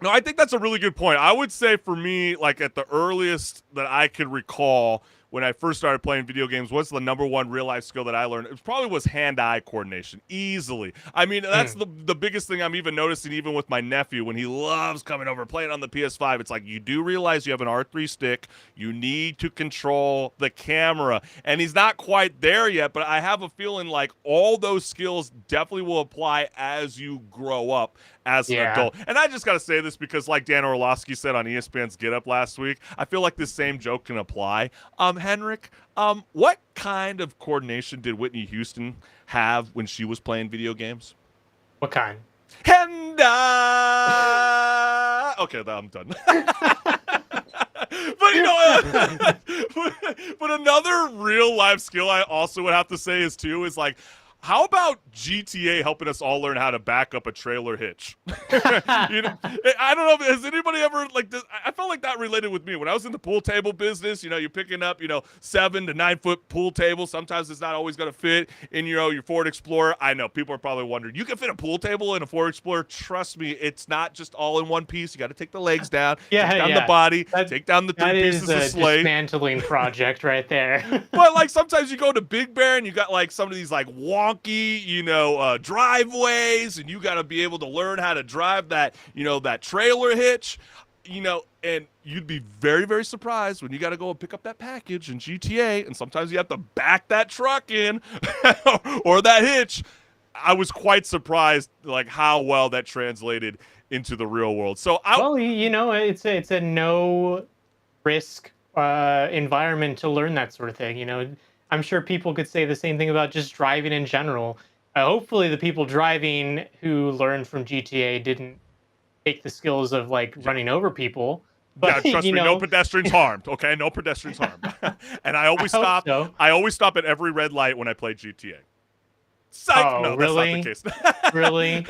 No, I think that's a really good point. I would say for me, like at the earliest that I could recall when I first started playing video games, what's the number one real life skill that I learned? It probably was hand-eye coordination, easily. I mean, that's the biggest thing I'm even noticing, even with my nephew, when he loves coming over playing on the PS5. It's like, you do realize you have an R3 stick. You need to control the camera. And he's not quite there yet, but I have a feeling like all those skills definitely will apply as you grow up as an adult. And I just got to say this because, like Dan Orlovsky said on ESPN's Get Up last week, I feel like this same joke can apply. HenricK, what kind of coordination did Whitney Houston have when she was playing video games? What kind? And okay, I'm done. But but another real life skill I also would have to say is like, how about GTA helping us all learn how to back up a trailer hitch? I don't know. Has anybody ever like this? I felt like that related with me when I was in the pool table business. You're picking up 7 to 9 foot pool table. Sometimes it's not always going to fit in your Ford Explorer. I know people are probably wondering, you can fit a pool table in a Ford Explorer. Trust me, it's not just all in one piece. You got to take the legs down, take down the body, take down the 3 pieces of slate. That is a dismantling project right there. But like sometimes you go to Big Bear and you got like some of these like wonky, driveways, and you got to be able to learn how to drive that, that trailer hitch, and you'd be very, very surprised when you got to go and pick up that package in GTA, and sometimes you have to back that truck in or that hitch. I was quite surprised, like how well that translated into the real world. So it's a no risk environment to learn that sort of thing. I'm sure people could say the same thing about just driving in general. Hopefully the people driving who learned from GTA didn't take the skills of like running over people. But, yeah, trust me, no pedestrians harmed. Okay, no pedestrians harmed. And I always stop. So. I always stop at every red light when I play GTA. Psych. Oh, no, really? that's not the case. Really?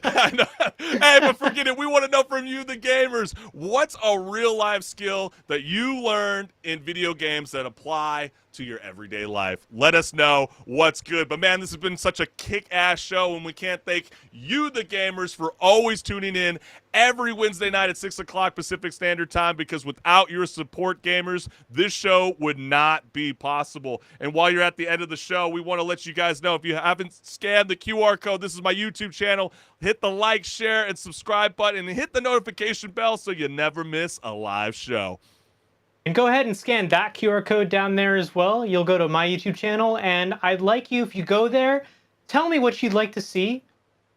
I know. Hey, but forget it. We want to know from you, the gamers, what's a real life skill that you learned in video games that apply to your everyday life? Let us know what's good. But man, this has been such a kick-ass show, and we can't thank you, the gamers, for always tuning in every Wednesday night at 6 o'clock Pacific Standard Time, because without your support, gamers, this show would not be possible. And while you're at the end of the show, we want to let you guys know, if you haven't scanned the QR code, this is my YouTube channel. Hit the like, share, and subscribe button, and hit the notification bell so you never miss a live show. And go ahead and scan that QR code down there as well. You'll go to my YouTube channel, and I'd like you, if you go there, tell me what you'd like to see.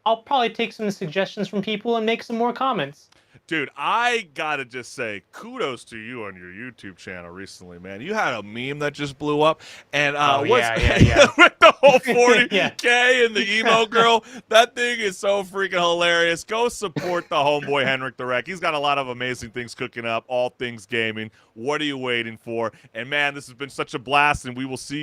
I'll probably take some suggestions from people and make some more comments. Dude, I gotta just say, kudos to you on your YouTube channel recently, man. You had a meme that just blew up, and yeah. with the whole 40K and the emo girl, that thing is so freaking hilarious. Go support the homeboy HenricK the Wreck. He's got a lot of amazing things cooking up, all things gaming. What are you waiting for? And man, this has been such a blast, and we will see you